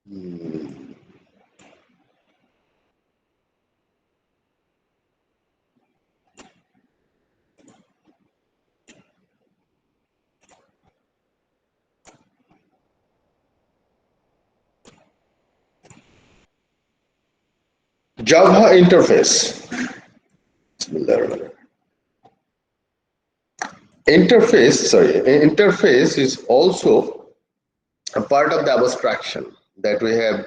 Hmm. Java interface. Interface is also a part of the abstraction that we have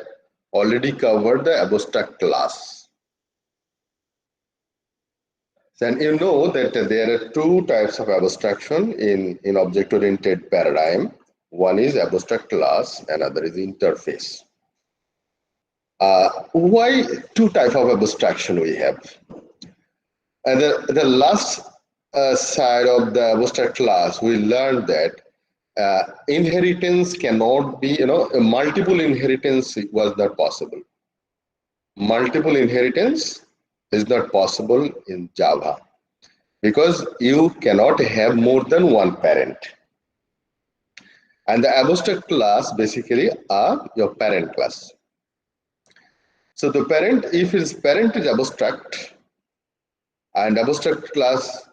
already covered the abstract class. And you know that there are two types of abstraction in object-oriented paradigm. One is abstract class, another is interface. Why two types of abstraction we have? And the last side of the abstract class, we learned that inheritance cannot be, multiple inheritance was not possible. Multiple inheritance is not possible in Java because you cannot have more than one parent. And the abstract class basically are your parent class. So the parent, if its parent is abstract, and abstract class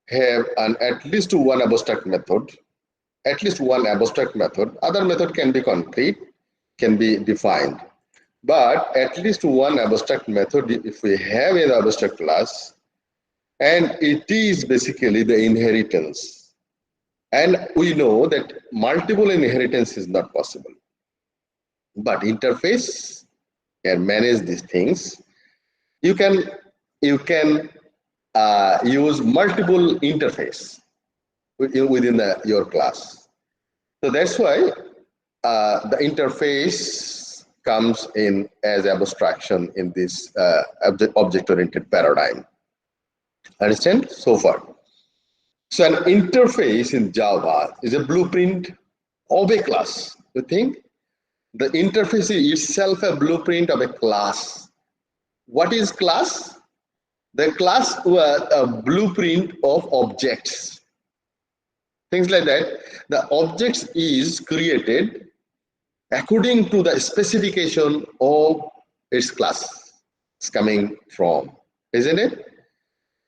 have at least one abstract method, other method can be concrete, can be defined, but at least one abstract method if we have an abstract class, and it is basically the inheritance, and we know that multiple inheritance is not possible, but interface can manage these things. You can use multiple interface within your class. So that's why the interface comes in as abstraction in this object-oriented paradigm. Understand so far? So an interface in Java is a blueprint of a class. You think the interface is itself a blueprint of a class. What is class? The class was a blueprint of objects. Things like that. The objects is created according to the specification of its class it's coming from, isn't it?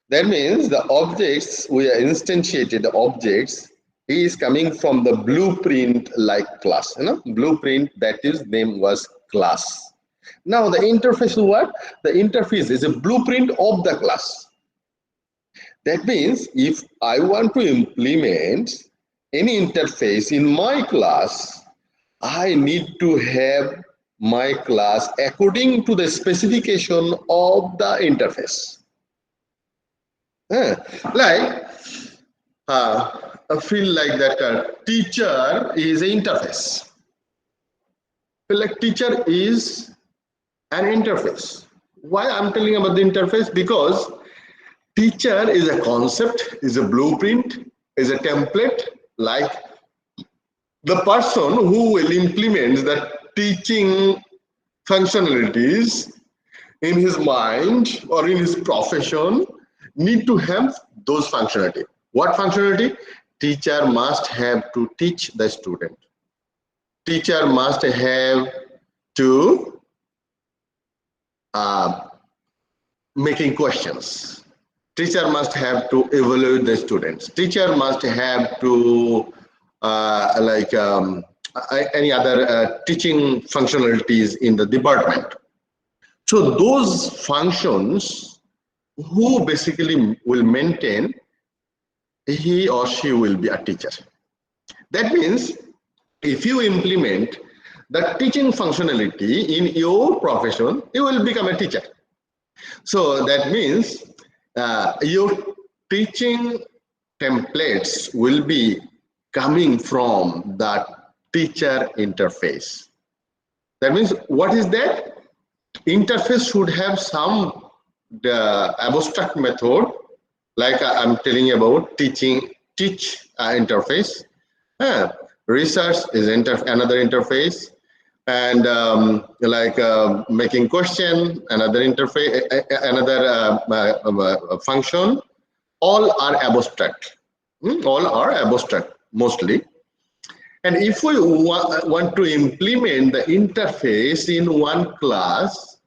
That means the objects, we are instantiated objects is coming from the blueprint like class, blueprint that is name was class. Now the interface is what? The interface is a blueprint of the class. That means if I want to implement any interface in my class, I need to have my class according to the specification of the interface. Like I feel like that teacher is an interface. I feel like teacher is an interface. Why I'm telling about the interface? Because teacher is a concept, is a blueprint, is a template, like the person who will implement the teaching functionalities in his mind or in his profession need to have those functionality. What functionality? Teacher must have to teach the student. Teacher must have to making questions. Teacher must have to evaluate the students. Teacher must have to any other teaching functionalities in the department. So those functions, who basically will maintain, he or she will be a teacher. That means if you implement the teaching functionality in your profession, you will become a teacher. So that means your teaching templates will be coming from that teacher interface. That means what is that? Interface should have some abstract method, like I'm telling you about teach interface. Research is another interface, and making question, another interface, another function. All are abstract. All are abstract mostly. And if we want to implement the interface in one class,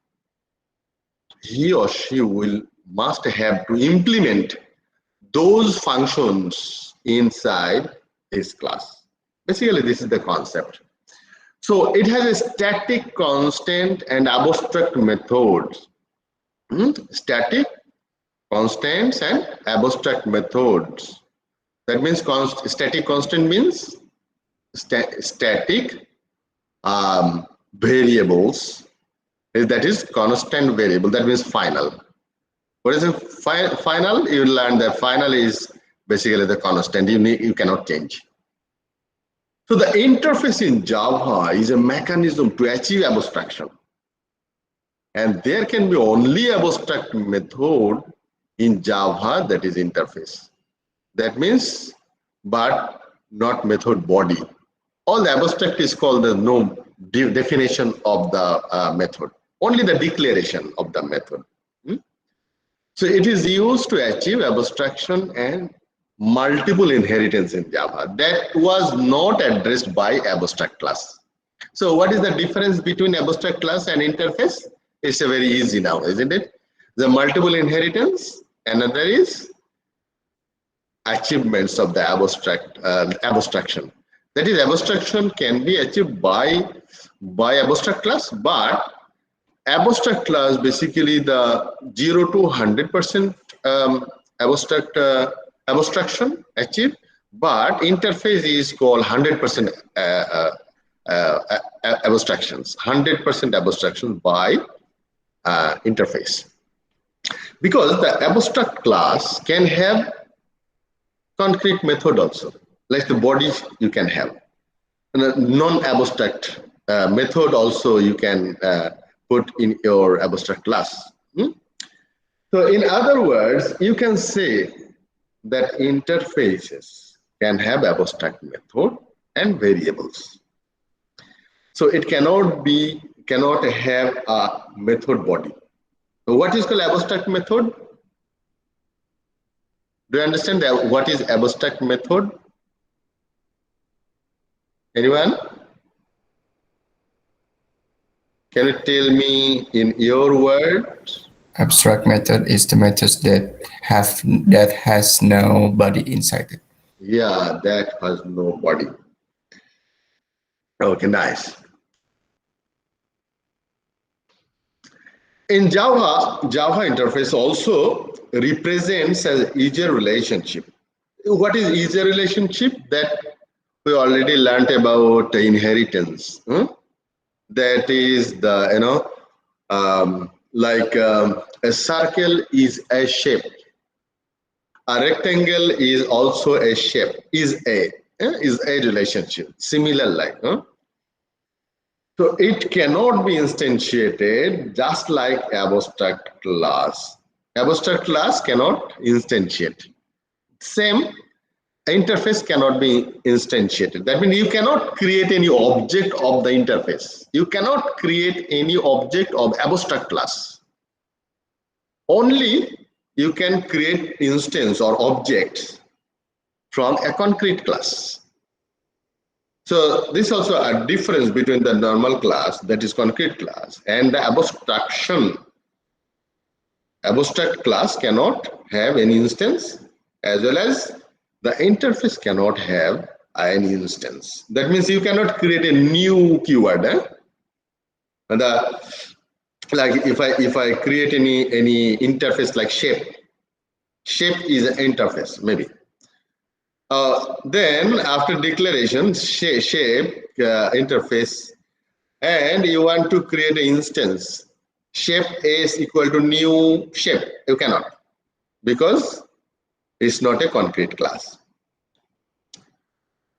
he or she must have to implement those functions inside his class. Basically, this is the concept. So it has a static, constant, and abstract methods. Static, constants, and abstract methods. That means static constant means static variables. That is constant variable. That means final. What is a final? You learn that final is basically the constant. You cannot change. So the interface in Java is a mechanism to achieve abstraction. And there can be only abstract method in Java, that is interface. That means, but not method body. All the abstract is called the no definition of the method, only the declaration of the method. So it is used to achieve abstraction and multiple inheritance in Java. That was not addressed by abstract class. So what is the difference between abstract class and interface? It's a very easy now, isn't it? The multiple inheritance, another is achievements of the abstraction. That is, abstraction can be achieved by abstract class, but abstract class basically the 0 to 100% abstraction achieved, but interface is called 100% abstractions, 100% abstraction by interface. Because the abstract class can have concrete method also, like the bodies you can have. And a non-abstract method also you can put in your abstract class. So in other words, you can say that interfaces can have abstract method and variables. So it cannot have a method body. So what is called abstract method? Do you understand that what is abstract method? Anyone? Can you tell me in your words? Abstract method is the methods that has no body inside it. Yeah, that has no body. Okay, nice. In Java interface also represents as user relationship. What is user relationship? That we already learned about inheritance. That is the a circle is a shape. A rectangle is also a shape. Is a relationship. Similar like. So it cannot be instantiated just like abstract class. Abstract class cannot instantiate. Same, interface cannot be instantiated. That means you cannot create any object of the interface. You cannot create any object of abstract class. Only you can create instance or objects from a concrete class. So this is also a difference between the normal class, that is concrete class, and the abstraction. Abstract class cannot have any instance, as well as the interface cannot have any instance. That means you cannot create a new keyword. And like if I create any interface like shape is an interface maybe. Then after declaration shape interface, and you want to create an instance shape is equal to new shape, you cannot, because it's not a concrete class.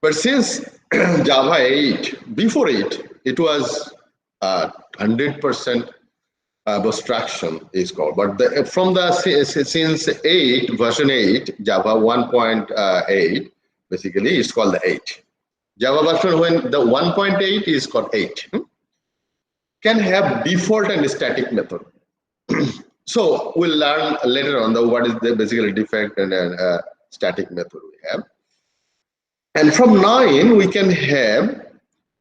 But since Java 8, before it was 100% abstraction is called, but since version 8 Java 1.8 basically is called the 8. Java version when the 1.8 is called 8 can have default and static method. So we'll learn later on what is the basically default and static method we have. And from 9, we can have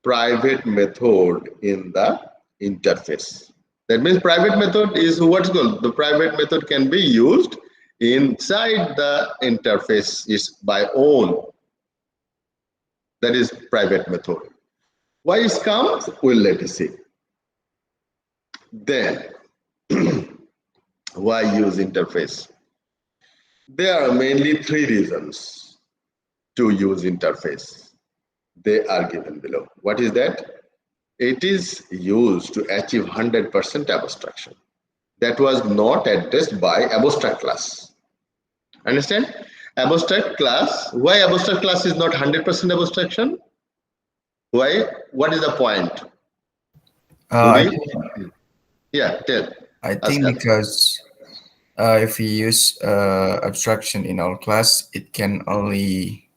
private method in the interface. That means private method is what's called the private method can be used inside the interface is by own. That is private method. Why it comes? We'll let you see. Then why use interface? There are mainly 3 reasons to use interface. They are given below. What is that? It is used to achieve 100% abstraction. That was not addressed by abstract class. Understand? Abstract class. Why abstract class is not 100% abstraction? Why? What is the point? I, Yeah, tell. I think because if we use abstraction in our class, it can only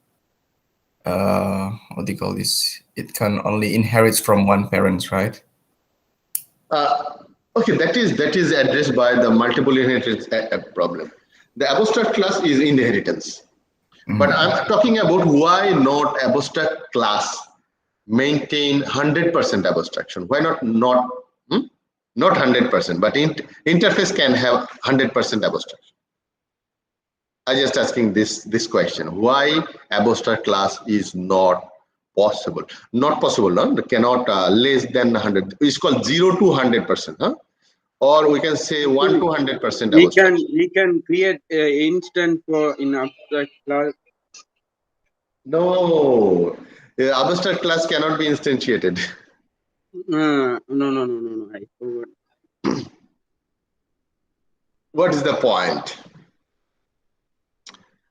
what do you call this? It can only inherit from one parent, right? Okay, that is addressed by the multiple inheritance problem. The abstract class is inheritance. But I'm talking about why not abstract class maintain 100% abstraction. Why not 100%, but interface can have 100% abstraction. I just asking this question: why abstract class is not possible? Not possible, no? Cannot less than 100. It's called 0 to 100%, huh? Or we can say 1 to 100% abstraction. We can create an instant for in abstract class. No, abstract class cannot be instantiated. No. I forgot. What is the point?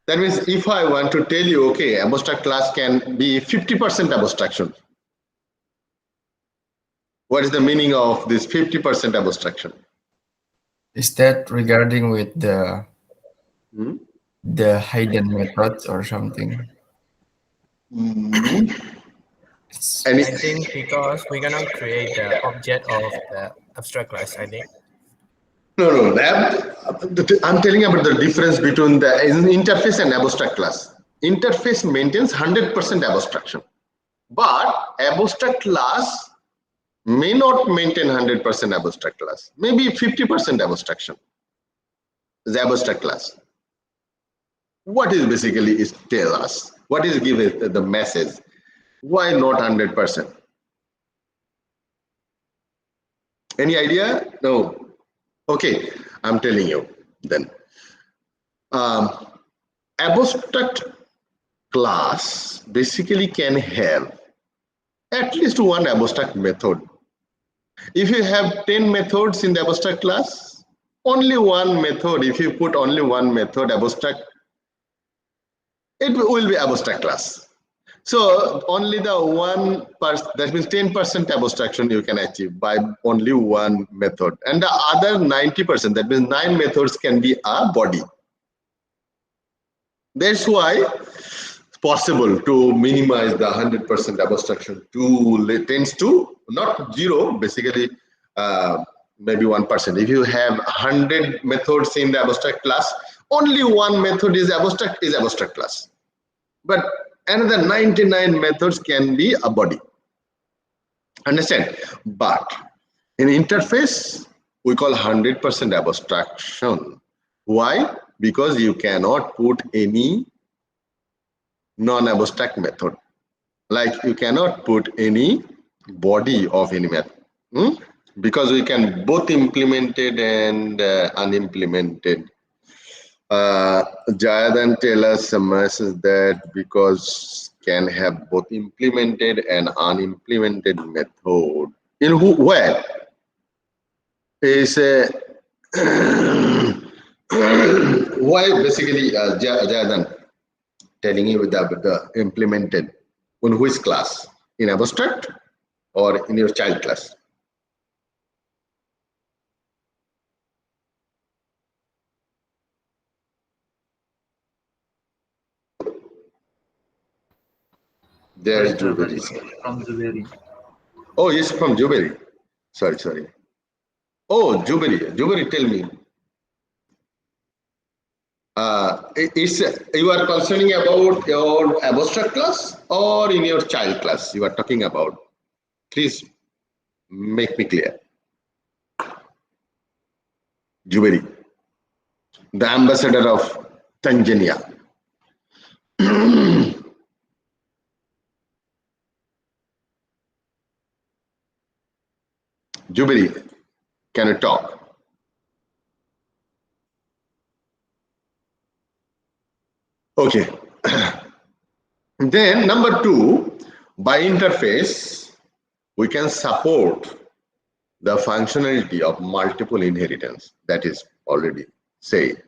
That means if I want to tell you, okay, abstract class can be 50% abstraction. What is the meaning of this 50% abstraction? Is that regarding with the hidden method or something? I think because we cannot create the object of the abstract class, I think. No. I'm telling about the difference between the interface and abstract class. Interface maintains 100% abstraction, but abstract class may not maintain 100% abstract class. Maybe 50% abstraction. The abstract class. What is basically is tell us? What is given the message? Why not 100%? Any idea? No. Okay, I'm telling you then. Abstract class basically can have at least one abstract method. If you have 10 methods in the abstract class, only one method, if you put only one method abstract, it will be abstract class. So only the 1%, that means 10% abstraction you can achieve by only one method. And the other 90%, that means 9 methods can be a body. That's why it's possible to minimize the 100% abstraction to tends to not 0, basically maybe 1%. If you have 100 methods in the abstract class, only one method is abstract class. But another 99 methods can be a body. Understand? But in interface, we call 100% abstraction. Why? Because you cannot put any non-abstract method. Like you cannot put any body of any method. Because we can both implemented and unimplemented. Jayadan tell us some message that because can have both implemented and unimplemented method. In where? Is why basically Jayadan telling you the implemented in which class? In abstract or in your child class? There is Juberi. From Juberi. Oh, yes, from Juberi. Sorry. Oh, Juberi, tell me. It's you are concerning about your abstract class or in your child class you are talking about? Please make me clear. Juberi, the ambassador of Tanzania. Juberi, can you talk? Okay. Then number 2, by interface, we can support the functionality of multiple inheritance. That is already said.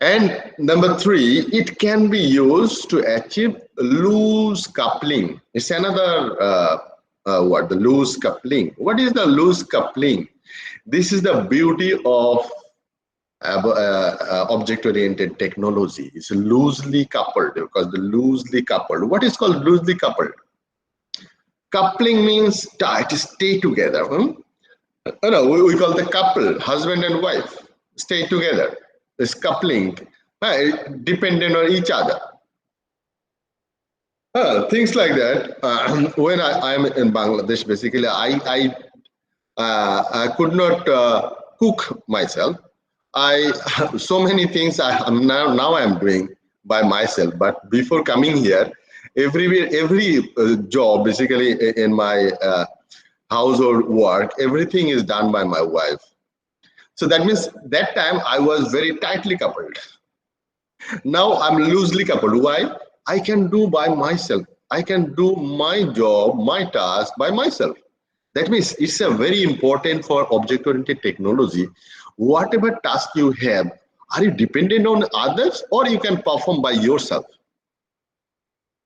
And number 3, it can be used to achieve loose coupling. It's another word, the loose coupling. What is the loose coupling? This is the beauty of object-oriented technology. It's loosely coupled because the loosely coupled. What is called loosely coupled? Coupling means stay together. No, we call the couple, husband and wife, stay together. This coupling, dependent on each other. Things like that. When I'm in Bangladesh, basically, I could not cook myself. So many things I'm now I'm doing by myself. But before coming here, every job basically in my household work, everything is done by my wife. So that means that time I was very tightly coupled. Now I'm loosely coupled. Why? I can do by myself. I can do my job, my task by myself. That means it's a very important for object-oriented technology. Whatever task you have, are you dependent on others or you can perform by yourself?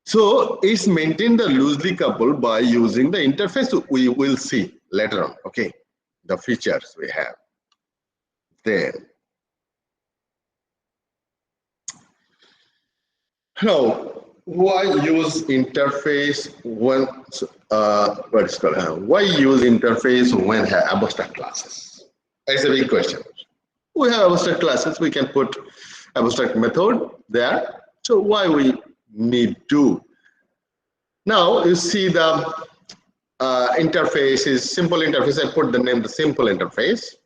So it's maintained the loosely coupled by using the interface. We will see later on, okay, the features we have. Then, now, why use interface when why use interface when have abstract classes? It's a big question. We have abstract classes, we can put abstract method there. So why we need to? Now you see the interface is simple interface. I put the name the simple interface.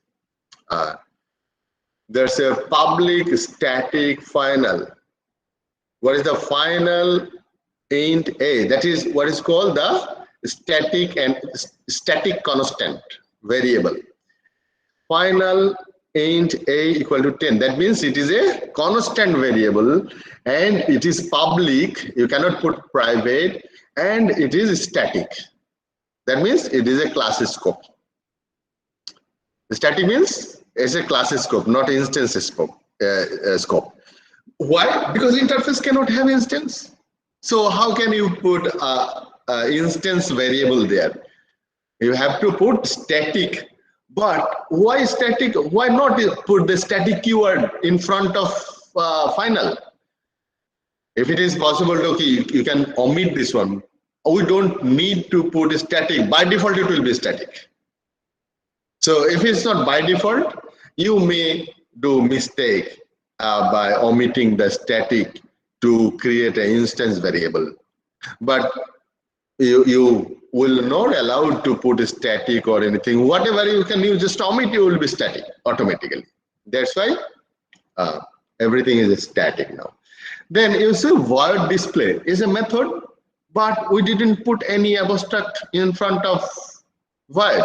There's a public, static, final. What is the final? Int a, that is what is called the static constant variable. Final int a equal to 10. That means it is a constant variable and it is public. You cannot put private, and it is static. That means it is a class scope. Static means it's a class scope, not instance scope. Why? Because interface cannot have instance. So how can you put instance variable there? You have to put static. But why static? Why not put the static keyword in front of final? If it is possible, okay, you can omit this one. We don't need to put static. By default, it will be static. So if it's not by default, you may do mistake by omitting the static to create an instance variable. But you will not allow to put a static or anything. Whatever you can use, just omit, you will be static automatically. That's why everything is static now. Then you see void display is a method, but we didn't put any abstract in front of void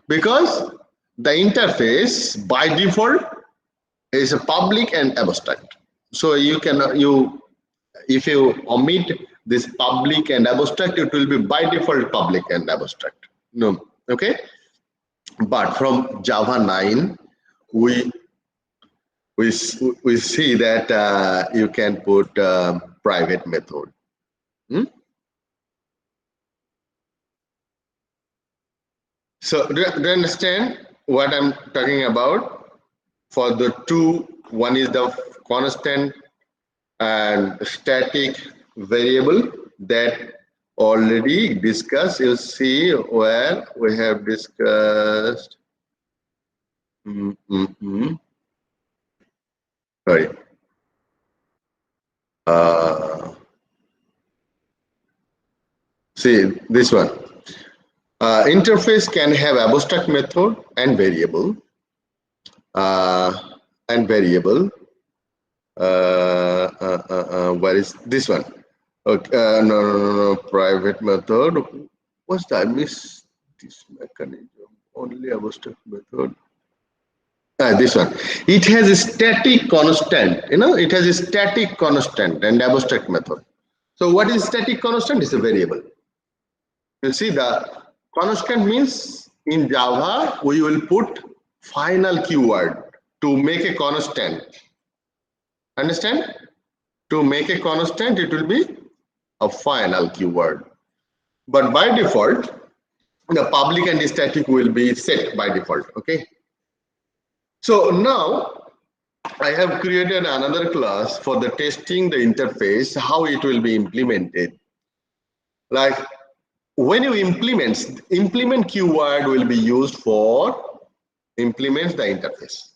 because the interface by default is a public and abstract. So you can if you omit this public and abstract, it will be by default public and abstract. No, okay. But from Java 9, we see that you can put private method. So do you understand what I'm talking about? For the two, one is the constant and static variable that already discussed. You see where we have discussed Sorry. See this one. Interface can have abstract method and variable. Where is this one? Okay, no, private method. What's that? I missed this mechanism. Only abstract method. This one. It has a static constant. It has a static constant and abstract method. So what is static constant? It's a variable. You see, the constant means in Java we will put final keyword to make a constant. Understand? To make a constant, it will be a final keyword. But by default, the public and static will be set by default. Okay. So now I have created another class for the testing the interface, how it will be implemented. Like when you implement keyword will be used for implement the interface.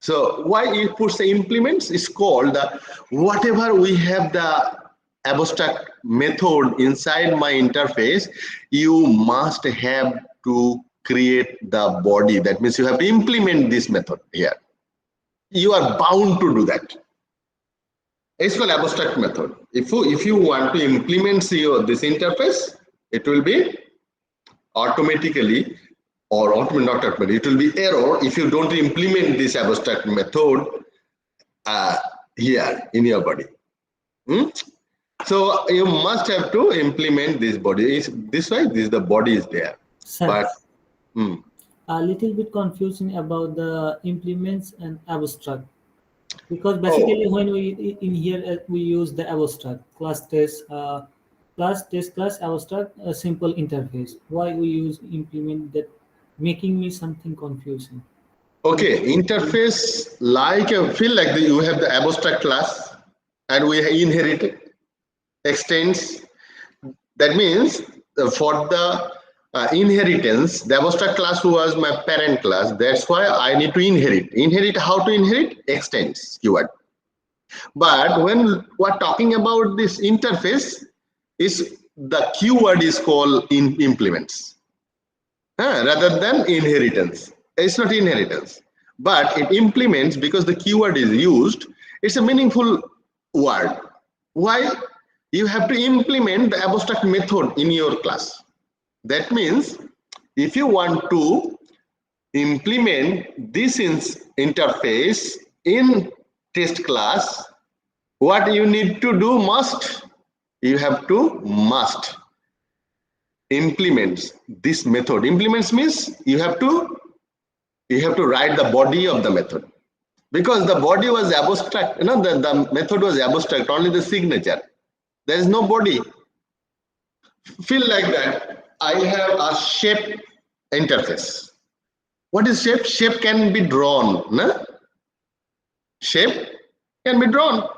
So why it puts the implements is called the whatever we have the abstract method inside my interface, you must have to create the body. That means you have to implement this method here. You are bound to do that. It's called abstract method. If you want to implement this interface, it will be automatically or not automatically. It will be error if you don't implement this abstract method here in your body. So you must have to implement this body. This way, the body is there. Sir, But a little bit confusing about the implements and abstract, because basically when we in here we use the abstract class test class abstract a simple interface. Why we use implement? That making me something confusing. okay, interface feel like you have the abstract class and we inherit extends. That means for the inheritance, the abstract class was my parent class. That's why I need to inherit. Inherit, how to inherit? Extends keyword. But when we're talking about this interface, the keyword is called implements rather than inheritance. It's not inheritance, but it implements because the keyword is used. It's a meaningful word. Why? You have to implement the abstract method in your class. That means if you want to implement this interface in test class, what you need to do must implement this method. Implements means you have to write the body of the method, because the body was abstract. The method was abstract, only the signature. There is no body. Feel like that. I have a shape interface. What is shape? Shape can be drawn. No? Shape can be drawn.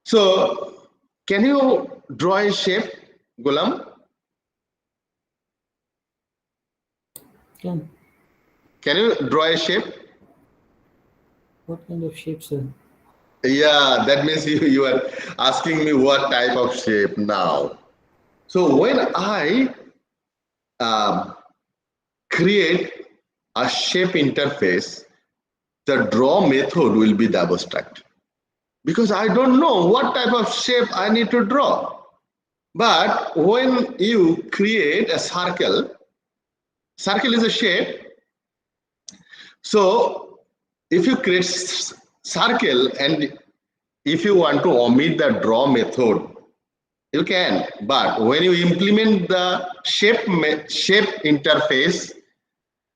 So, can you draw a shape, Gulam? Can you draw a shape? What kind of shape, sir? Yeah, that means you are asking me what type of shape now. So when I create a shape interface, the draw method will be the abstract, because I don't know what type of shape I need to draw. But when you create a circle is a shape. So if you create circle and if you want to omit the draw method, you can. But when you implement the shape interface,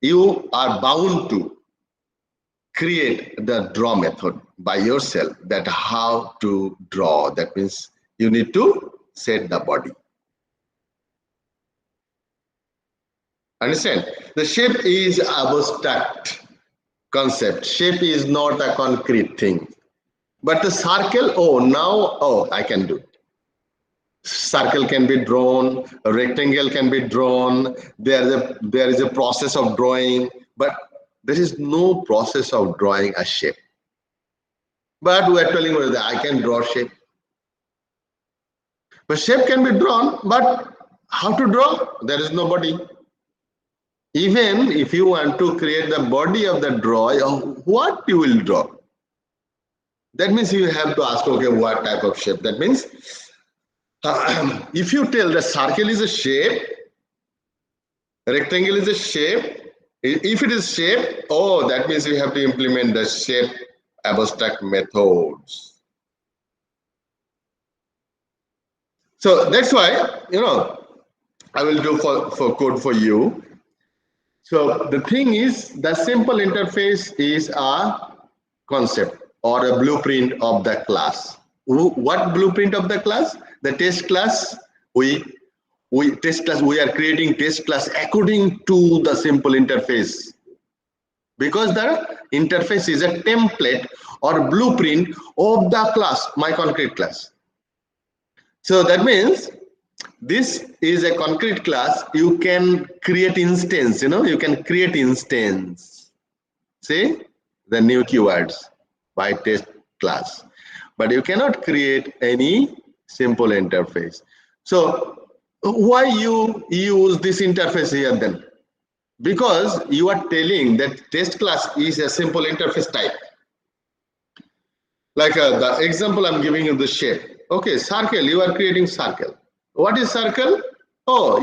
you are bound to create the draw method by yourself. That how to draw. That means you need to set the body. Understand? The shape is abstract concept. Shape is not a concrete thing. But the circle, I can do it. Circle can be drawn, a rectangle can be drawn. There is a process of drawing, but there is no process of drawing a shape. But we are telling you that I can draw shape. But shape can be drawn, but how to draw? There is no body. Even if you want to create the body of the draw, what you will draw? That means you have to ask, okay, what type of shape? That means if you tell the circle is a shape, rectangle is a shape, if it is shape, oh, that means you have to implement the shape abstract methods. So that's why, I will do for code for you. So the thing is, the simple interface is a concept or a blueprint of the class. What blueprint of the class? The test class. We are creating test class according to the simple interface, because the interface is a template or blueprint of the class, my concrete class. So that means this is a concrete class. You can create instance, you can create instance. See the new keywords by test class, but you cannot create any simple interface. So why you use this interface here then? Because you are telling that test class is a simple interface type. Like the example I'm giving you, the shape. Okay, circle, you are creating circle. What is circle? Oh,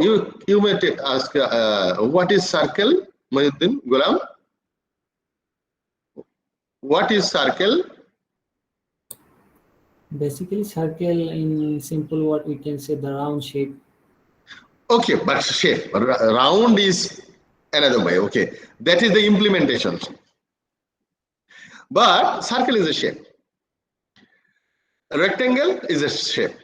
you may ask, what is circle, Mayuddin, Gulam? What is circle? Basically, circle in simple word, we can say the round shape. Okay, but shape, round is another way. Okay, that is the implementation. But circle is a shape. A rectangle is a shape.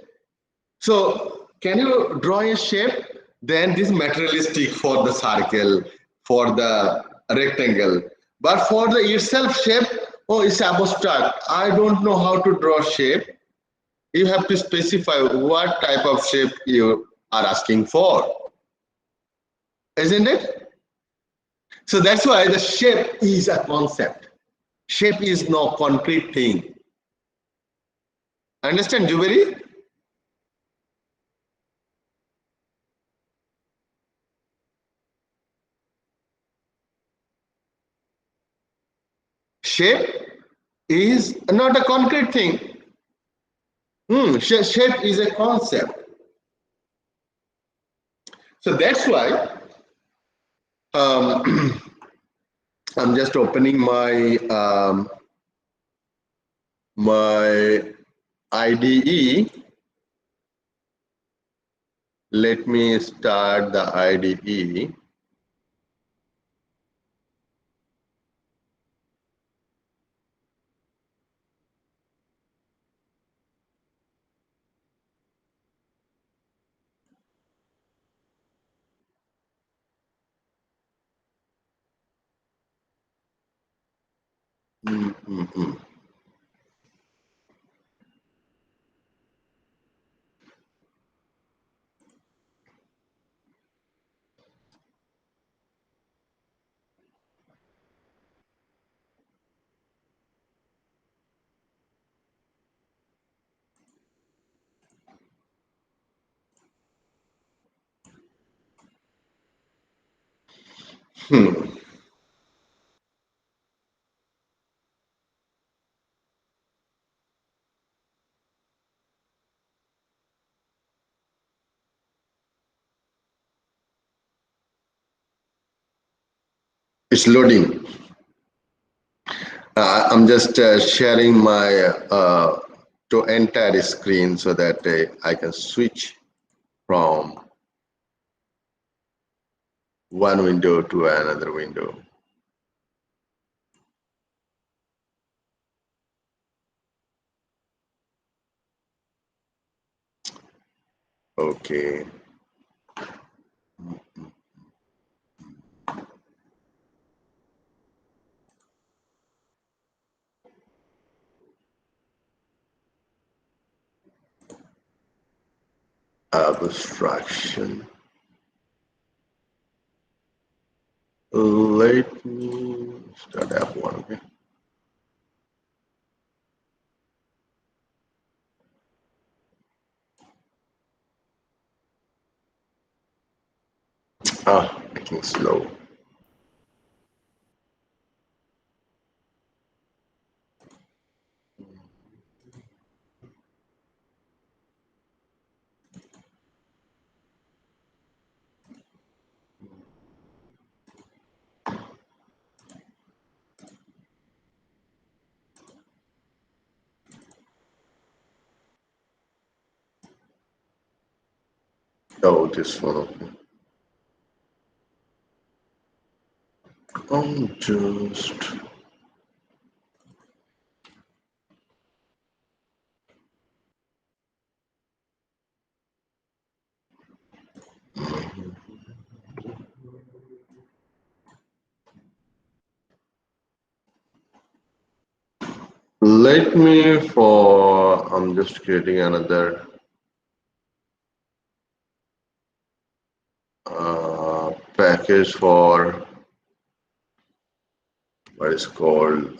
So can you draw a shape? Then this materialistic for the circle, for the rectangle. But for the itself shape, oh, it's abstract. I don't know how to draw shape. You have to specify what type of shape you are asking for. Isn't it? So that's why the shape is a concept. Shape is no concrete thing. Understand, Juberi? Shape is not a concrete thing. Shape is a concept. So that's why I'm just opening my my IDE. Let me start the IDE. It's loading. I'm just sharing my to entire screen so that I can switch from one window to another window. Okay. Abstraction. Let me start app one. Okay. Making slow. Oh, this one. Okay. Just. Let me I'm just creating another package for what is called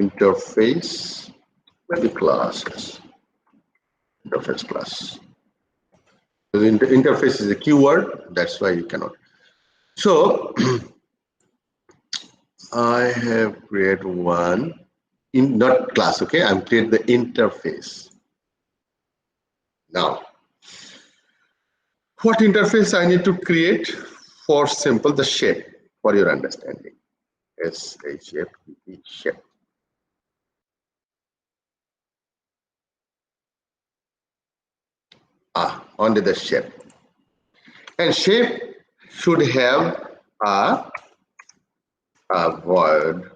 interface, maybe classes, interface class. So the interface is a keyword, that's why you cannot. So I have created one in not class, okay? I'm creating the interface. Now, what interface I need to create? For simple, the shape, for your understanding. S-H-A-P-E, shape. Only the shape. And shape should have a void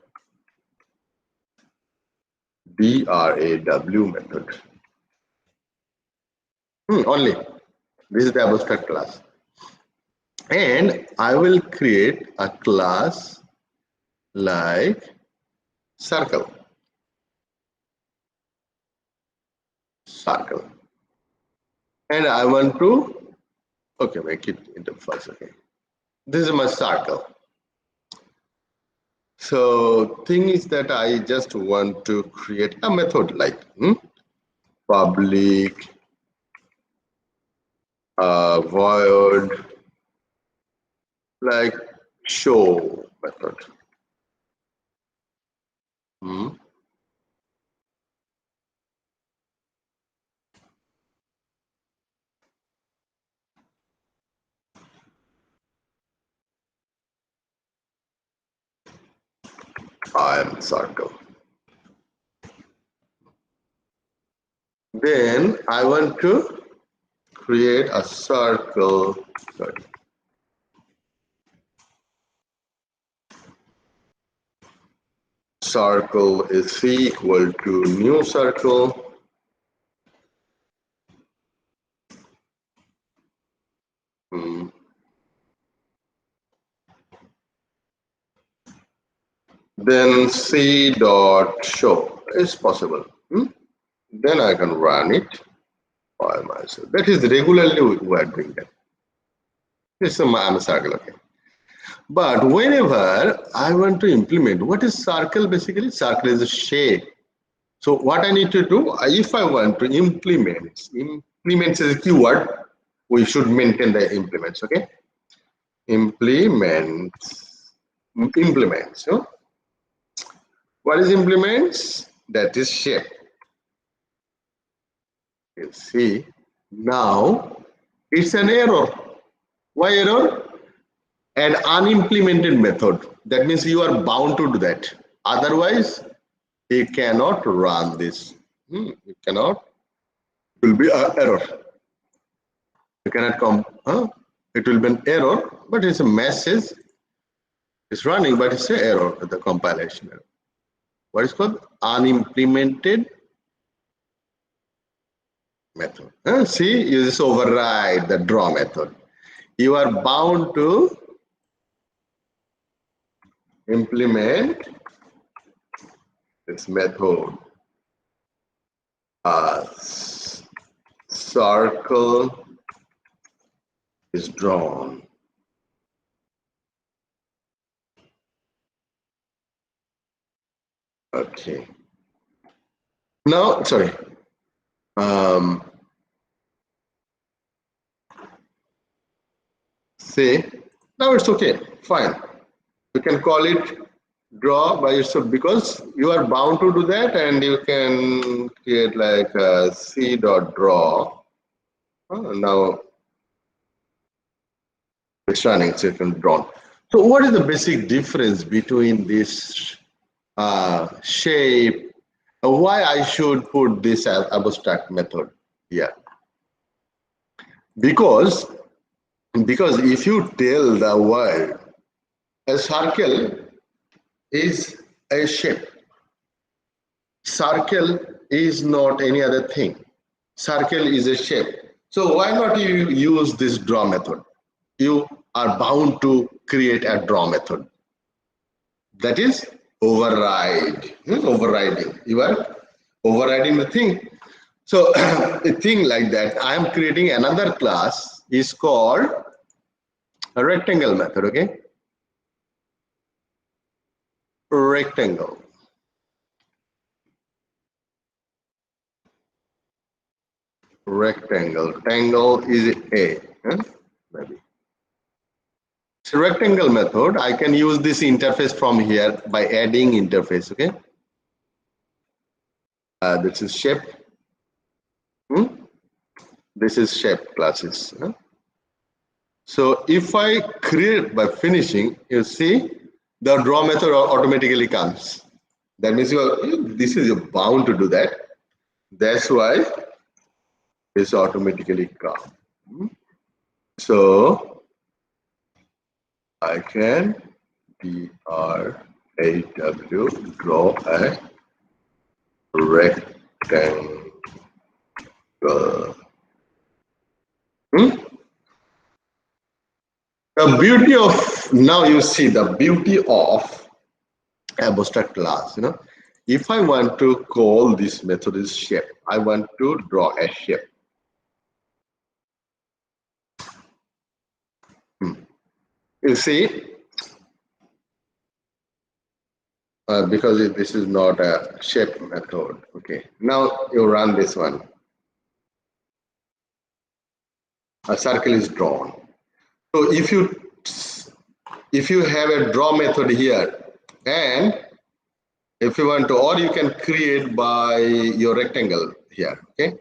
DRAW method. Only. This is the abstract class. And I will create a class like circle. Circle. And I want to, okay, make it into first, okay. This is my circle. So thing is that I just want to create a method like public void like show method. I am circle. Then I want to create a circle. Sorry. Circle is equal to new circle. Then C dot show is possible. Then I can run it by myself. That is regularly we are doing that. This is a circle, okay. But whenever I want to implement, what is circle basically? Circle is a shape. So what I need to do, if I want to implement is a keyword, we should maintain the implements, okay? Implements. So what is implements? That is shape. You see, now it's an error. Why error? An unimplemented method. That means you are bound to do that. Otherwise, you cannot run this. You cannot. It will be an error. You cannot come. It will be an error, but it's a message. It's running, but it's an error with the compilation error. What is called unimplemented method. See, you just override the draw method. You are bound to implement this method. Circle is drawn. Okay. Now, sorry. Say, now it's okay, fine. You can call it draw by yourself because you are bound to do that, and you can create like a c.draw. Now it's running, so you can draw. So what is the basic difference between this shape? Why I should put this as abstract method here? Because if you tell the world a circle is a shape, circle is not any other thing, circle is a shape. So why not you use this draw method? You are bound to create a draw method. That is override. Overriding. You are overriding the thing. So a thing like that, I am creating another class is called a rectangle method. Okay, rectangle. Rectangle. Tangle is a. Maybe. So rectangle method, I can use this interface from here by adding interface. Okay. This is shape. This is shape classes. So if I create by finishing, you see the draw method automatically comes. That means this is bound to do that. That's why this automatically comes. So I can draw a rectangle. The beauty of, now you see the beauty of abstract class. If I want to call this method is shape, I want to draw a shape. You see, because this is not a shape method. Okay, now you run this one. A circle is drawn. So if you have a draw method here, and if you want to, or you can create by your rectangle here. Okay,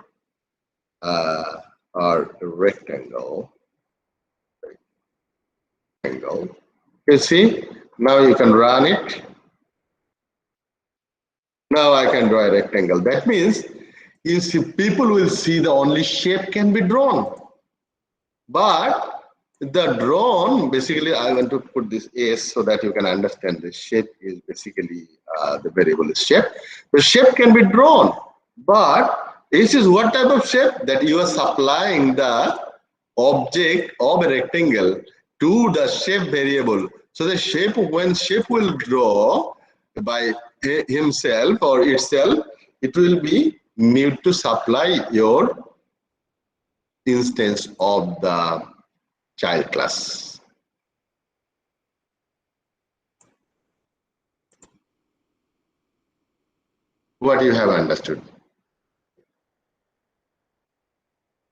or rectangle. You see, now you can run it. Now I can draw a rectangle. That means you see, people will see the only shape can be drawn. But the drawn, basically, I want to put this S so that you can understand the shape is basically the variable is shape. The shape can be drawn, but this is what type of shape that you are supplying the object of a rectangle to the shape variable. So the shape, when shape will draw by himself or itself, it will be need to supply your instance of the child class. What you have understood?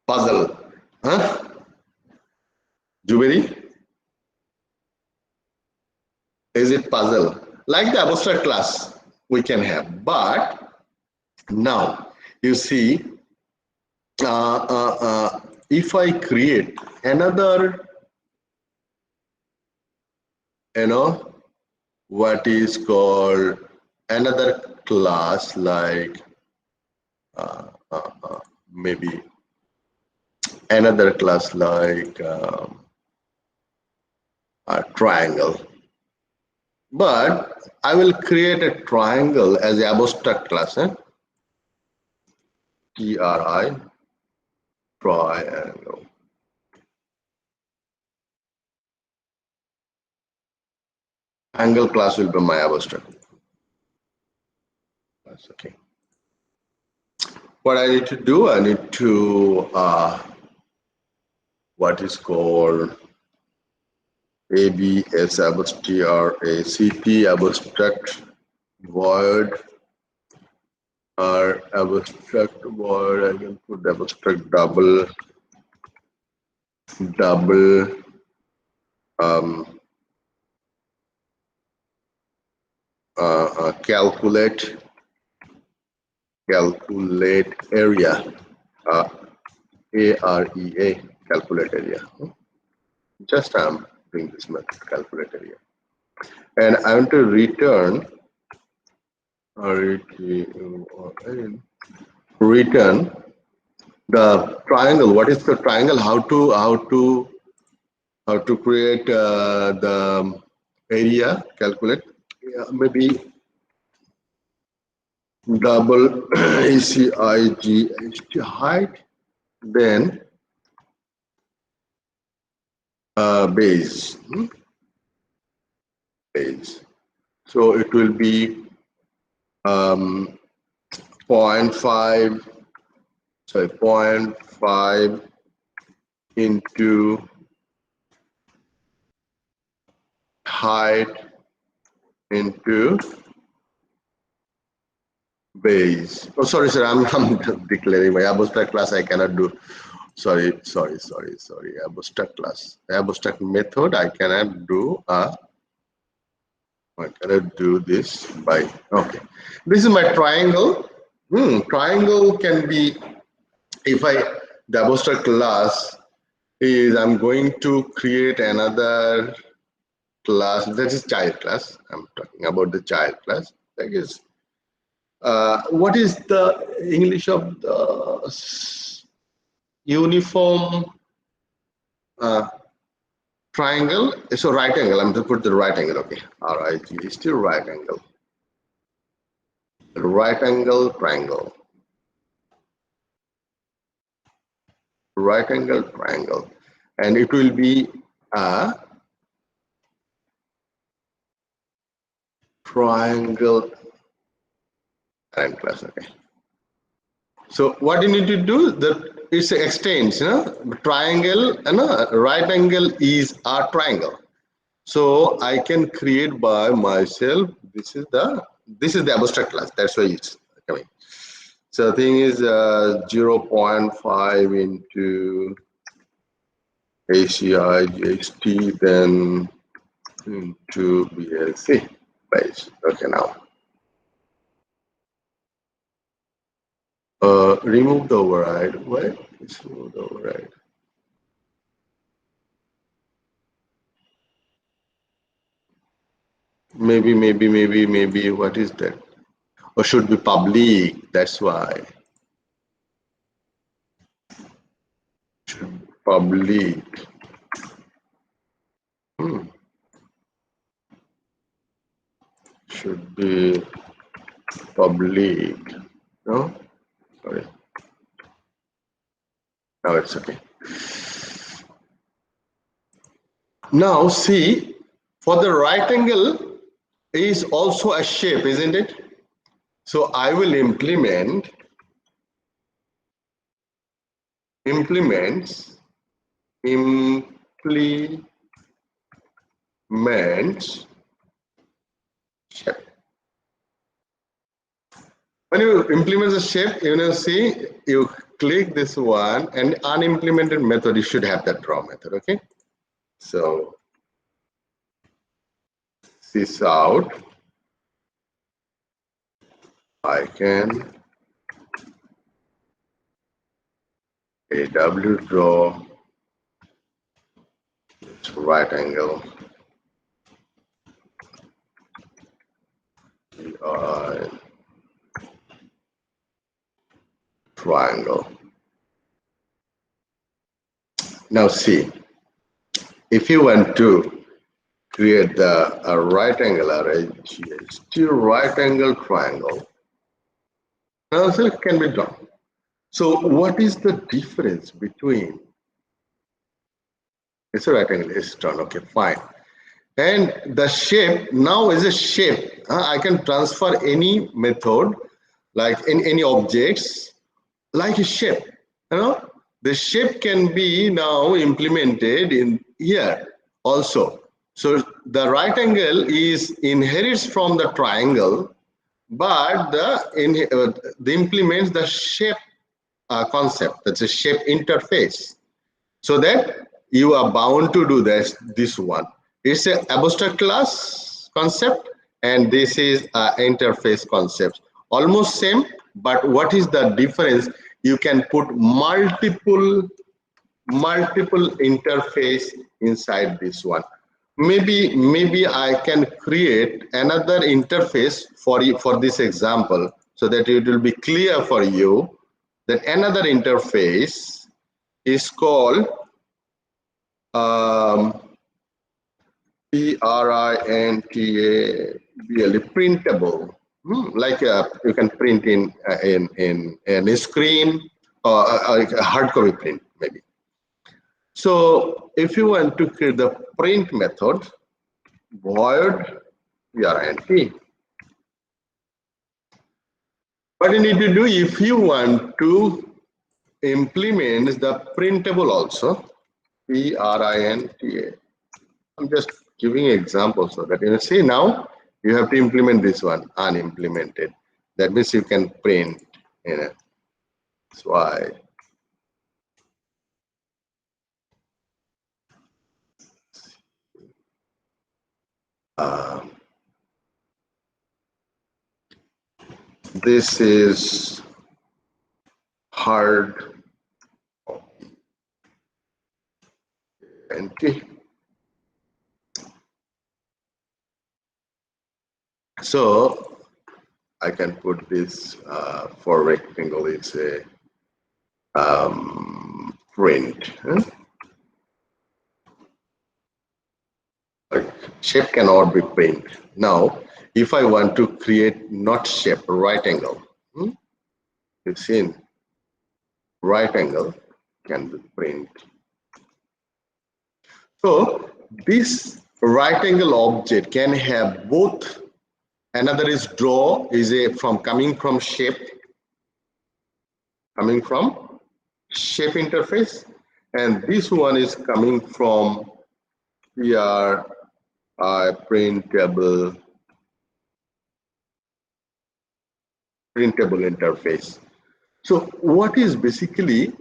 Puzzle, huh? Juberi? Is it puzzle? Like the abstract class we can have, but now you see, if I create another, what is called another class, like maybe another class like a triangle, but I will create a triangle as an abstract class. TRI, triangle. Angle class will be my abstract. That's okay. What I need to do, I need to what is called ABS abstract void or abstract word. I can put abstract double calculate area, AREA, calculate area. Just I'm doing this method, calculate area, and I want to return the triangle. What is the triangle? How to create the area? Calculate. Maybe double ACIGHT height, then base. So it will be 0.5 into height into base. Oh, sorry, sir. I'm declaring my abstract class. I cannot do. Sorry. Abstract class. Abstract method. I cannot do I cannot do this by. Okay. This is my triangle. Triangle can be, if the abstract class is, I'm going to create another class. That is child class. I'm talking about the child class. That is. What is the English of the uniform triangle? So right angle. I'm going to put the right angle. Okay. RIG is still right angle. Right angle triangle. Right angle triangle, and it will be a triangle. And class. Okay. So what you need to do, that it's extends, triangle, right angle is a triangle. So I can create by myself. This is the abstract class. That's why it's coming. So the thing is 0.5 into ACIGHT, then into BLC base. Okay, now. Remove the override. What? Let's remove the override. Maybe. What is that? Or should be public. That's why. Should be public. Should be public. No. Sorry. Now it's okay. Now see, for the right angle is also a shape, isn't it? So I will implement shape. When you implement the shape, see, you click this one, and unimplemented method, you should have that draw method. Okay. So this out, I can AW draw, it's right angle, triangle. Now see, if you want to create a right angle array, still right angle triangle, also it can be done. So what is the difference between, it's a right angle, it's done, okay, fine. And the shape now is a shape. I can transfer any method, like in any objects, like a shape. The shape can be now implemented in here also. So the right angle is inherits from the triangle, but the implements the shape concept. That's a shape interface. So that you are bound to do this one. It's an abstract class concept, and this is interface concept. Almost same, but what is the difference? You can put multiple interface inside this one. Maybe I can create another interface for you for this example, so that it will be clear for you that another interface is called printable, like you can print in a screen or a hard copy print maybe. So if you want to create the print method, void print. What you need to do, if you want to implement the printable also, printa. I'm just giving examples so that you see now you have to implement this one unimplemented. That means you can print. That's why. This is hard empty. So I can put this for rectangle. It's a print. Shape cannot be print. Now, if I want to create not shape, right angle, it's in right angle can be print. So this right angle object can have both. Another is draw, is a coming from shape interface, and this one is coming from printable interface. So what is basically,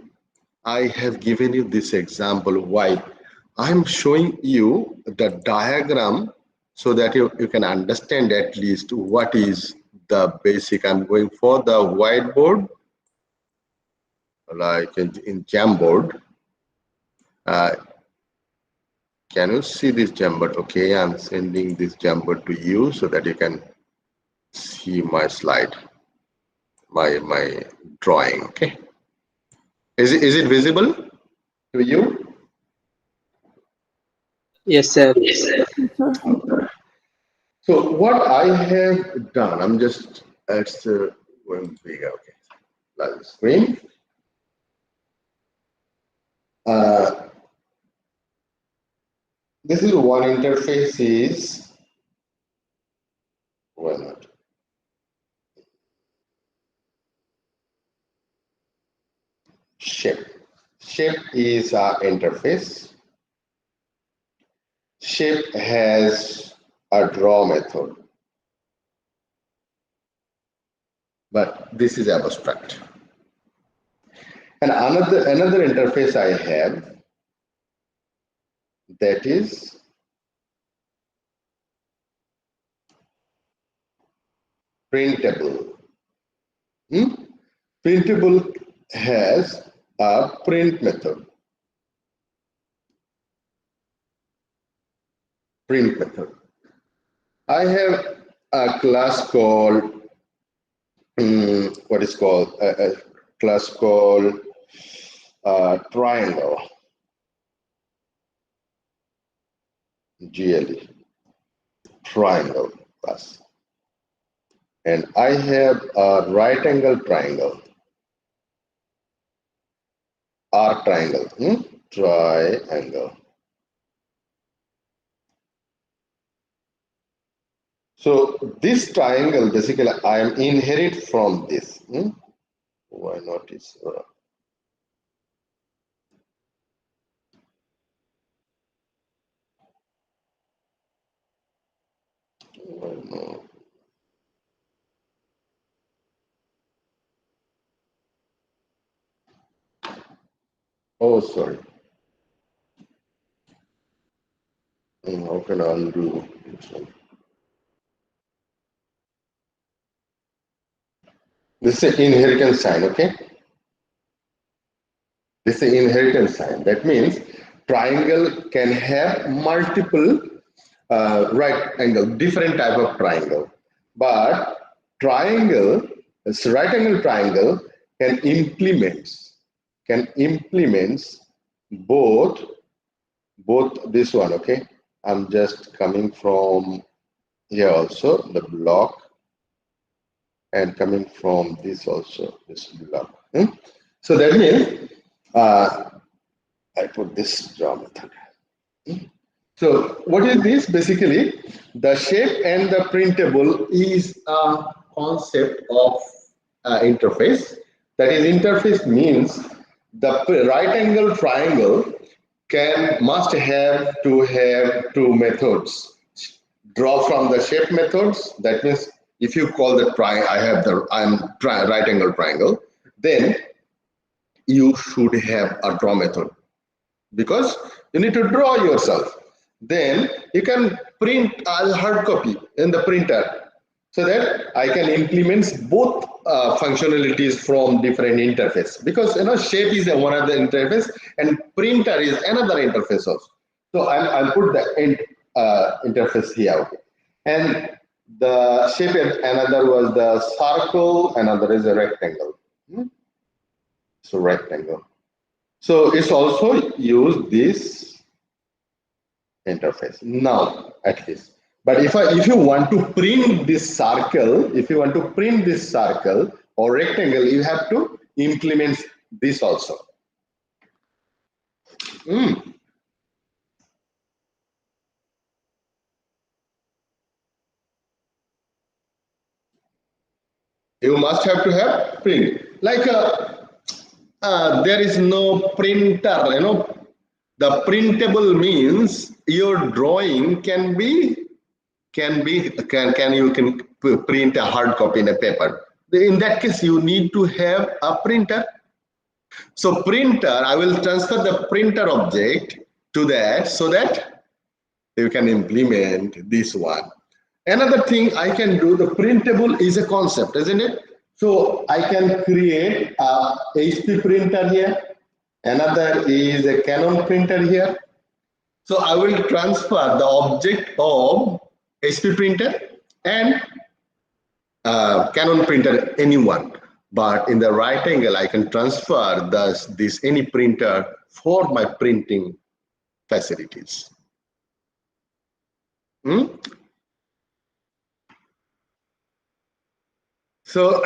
I have given you this example. Why? I'm showing you the diagram so that you can understand at least what is the basic. I'm going for the whiteboard, like in Jamboard. Can you see this Jamboard? Okay, I'm sending this Jamboard to you so that you can see my slide, my drawing. Okay, is it visible to you? Yes, sir. So what I have done, I'm just going bigger. Okay, large screen. This is one interface is shape. Shape is our interface. Shape has a draw method, but this is abstract. And another interface I have, that is printable. Printable has a print method. I have a class called what is called a class called triangle, GLE, triangle class, and I have a right angle triangle, R triangle, triangle. So this triangle basically I am inherit from this. Why not is Oh, sorry. How can I undo this one? This is inheritance sign, okay? This is inheritance sign. That means triangle can have multiple right angle, different type of triangle. But triangle, this right angle triangle can implement both this one, okay? I'm just coming from here also, the block, and coming from this also, this block. So that means I put this draw method. So what is this? Basically, the shape and the printable is a concept of interface. That is, interface means the right angle triangle must have two methods. Draw from the shape methods. That means if you call the triangle, right angle triangle, then you should have a draw method, because you need to draw yourself. Then you can print a hard copy in the printer, so that I can implement both functionalities from different interface, because shape is one of the interface and printer is another interface also. So I'll put the interface here, okay. And the shape, another was the circle, another is a rectangle. So rectangle. So it's also use this interface now, at least. But if you want to print this circle, or rectangle, you have to implement this also. You must have to have print. Like there is no printer, The printable means your drawing can you can print a hard copy in a paper. In that case, you need to have a printer. So printer, I will transfer the printer object to that, so that you can implement this one. Another thing I can do, the printable is a concept, isn't it? So I can create a HP printer here. Another is a Canon printer here. So I will transfer the object of HP printer and Canon printer, anyone. But in the right angle, I can transfer this any printer for my printing facilities. So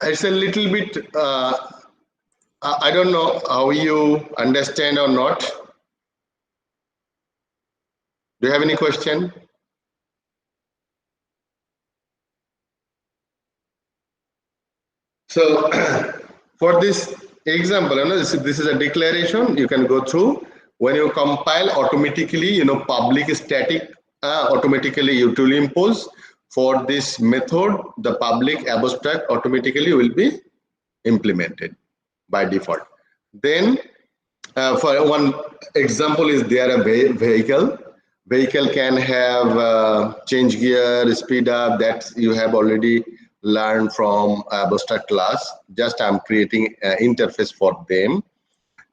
it's a little bit, I don't know how you understand or not. Do you have any question? So for this example, this is a declaration you can go through. When you compile, automatically, public static, automatically it will impose. For this method, the public abstract automatically will be implemented by default. Then for one example is there a vehicle. Vehicle can have change gear, speed up, that you have already learned from abstract class. Just I'm creating an interface for them.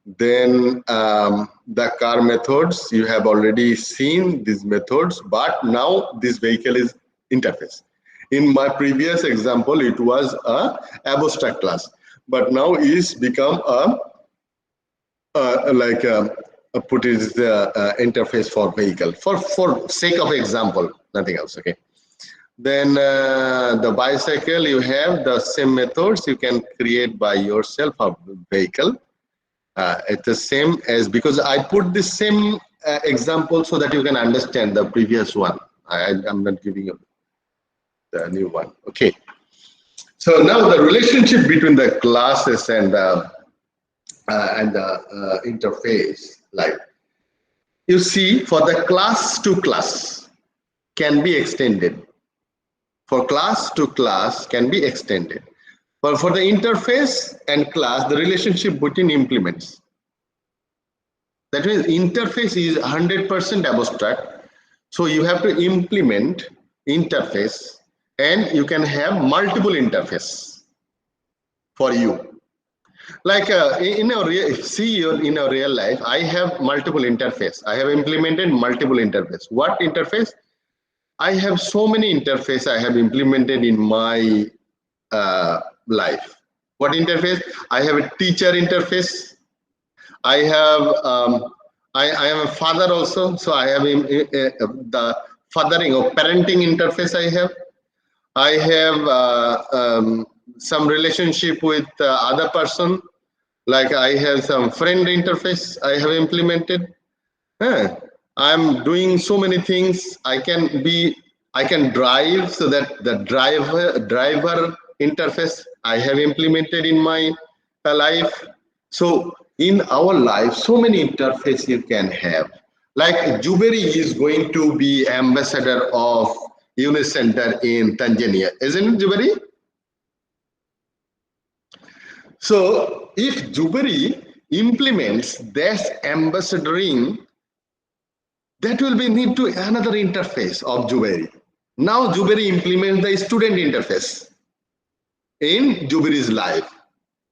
Then the car methods, you have already seen these methods, but now this vehicle is interface. In my previous example, it was a abstract class, but now it's become put is the interface for vehicle for sake of example, nothing else. Okay. Then the bicycle, you have the same methods you can create by yourself a vehicle. It's the same as, because I put the same example so that you can understand the previous one. I'm not giving you the new one. Okay. So now the relationship between the classes and the interface, like you see, for the class to class can be extended. For class to class can be extended. But for the interface and class, the relationship between implements. That means interface is 100% abstract. So you have to implement interface, and you can have multiple interface for you. Like in a real life, I have multiple interface. I have implemented multiple interface. What interface? I have so many interface I have implemented in my life. What interface? I have a teacher interface. I have I am a father also, so I have the fathering or parenting interface. I have some relationship with other person, like I have some friend interface I have implemented. I'm doing so many things. I can drive, so that the driver interface I have implemented in my life. So in our life, so many interface you can have. Like Juberi is going to be ambassador of Unicenter in Tanzania, isn't it, Juberi? So if Juberi implements this ambassadoring, that will be need to another interface of Juberi. Now Juberi implements the student interface in Juberi's life.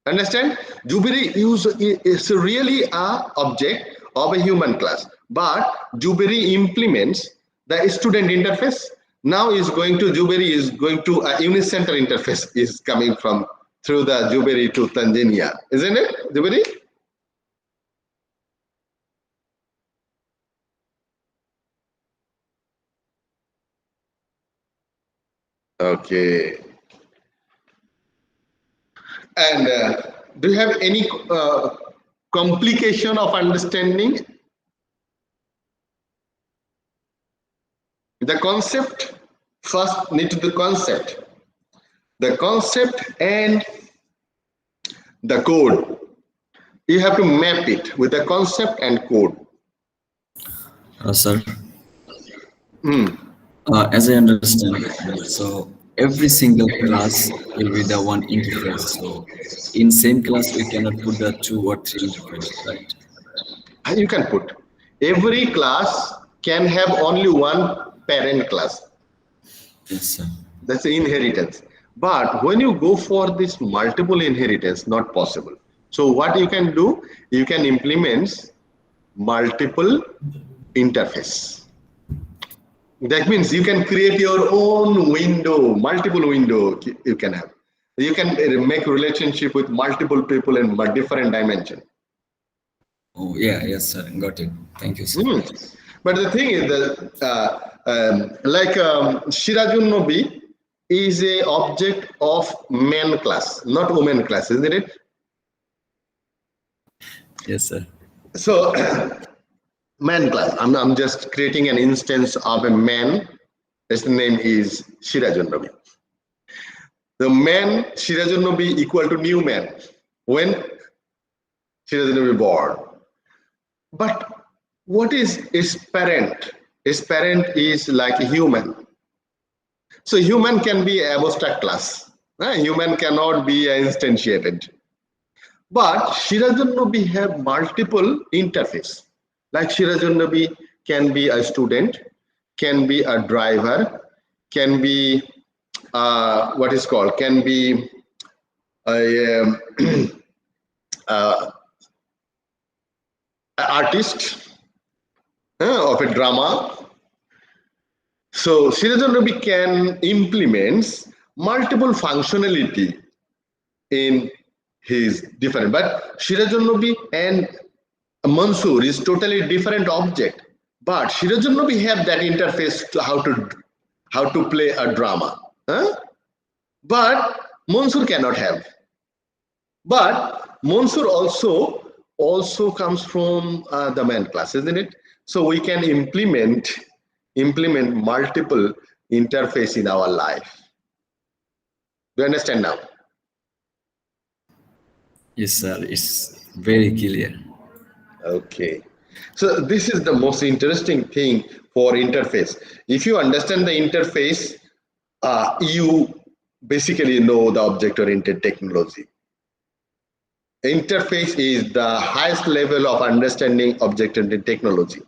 Understand? Juberi is really a object of a human class, but Juberi implements the student interface. Now Juberi is going to a Unicenter interface is coming from through the Juberi to Tanzania, isn't it, Juberi? Okay. And do you have any complication of understanding the concept? First, need to the concept and the code. You have to map it with the concept and code. Sir, as I understand, so every single class will be the one interface. So in same class, we cannot put the 2 or 3 interfaces, right? You can put. Every class can have only one parent class. Yes, sir. That's the inheritance. But when you go for this multiple inheritance, not possible. So what you can do, you can implement multiple interface. That means you can create your own window, multiple window you can have. You can make relationship with multiple people in different dimension. Oh, yeah, yes, sir. Got it. Thank you, sir. But the thing is that, Shirajun Nobi is a object of man class, not woman class, isn't it? Yes, sir. So, man class. I'm just creating an instance of a man. His name is Shirajun Nobi. The man Shirajun Nobi equal to new man when Shirajun Nobi born. But what is its parent? Its parent is like a human. So human can be abstract class. Human cannot be instantiated. But Shirajun Nobi have multiple interface. Like Shirajun Nobi can be a student, can be a driver, can be can be a artist of a drama. So Shirajun Nobi can implement multiple functionality in his different, but Shirajun Nobi and Mansoor is totally different object. But Shirajun Nobi have that interface to how to play a drama. But Mansoor cannot have. But Mansoor also comes from the man class, isn't it? So we can implement multiple interface in our life. Do you understand now? Yes, sir. It's very clear. Okay. So this is the most interesting thing for interface. If you understand the interface, you basically know the object-oriented technology. Interface is the highest level of understanding object-oriented technology.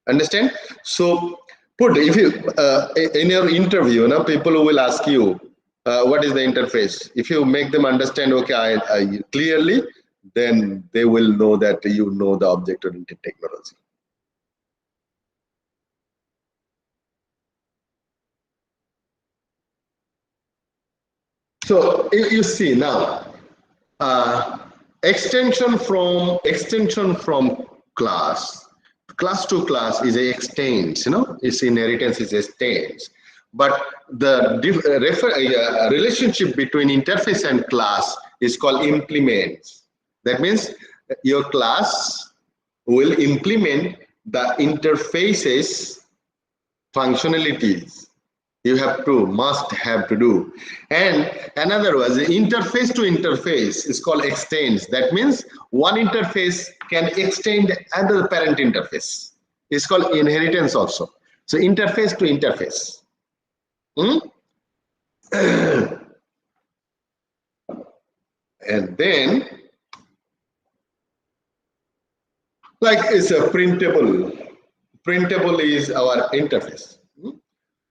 Understand? So, if you in your interview, people will ask you, what is the interface? If you make them understand, okay, I clearly, then they will know that you know the object-oriented technology. So you see now, extension from class to class is a extends, its inheritance is extends. But the relationship between interface and class is called implements. That means your class will implement the interfaces functionalities you must have to do. And another was the interface to interface is called extends. That means one interface can extend another parent interface. It's called inheritance also. So interface to interface. And then, like, it's a printable. Printable is our interface.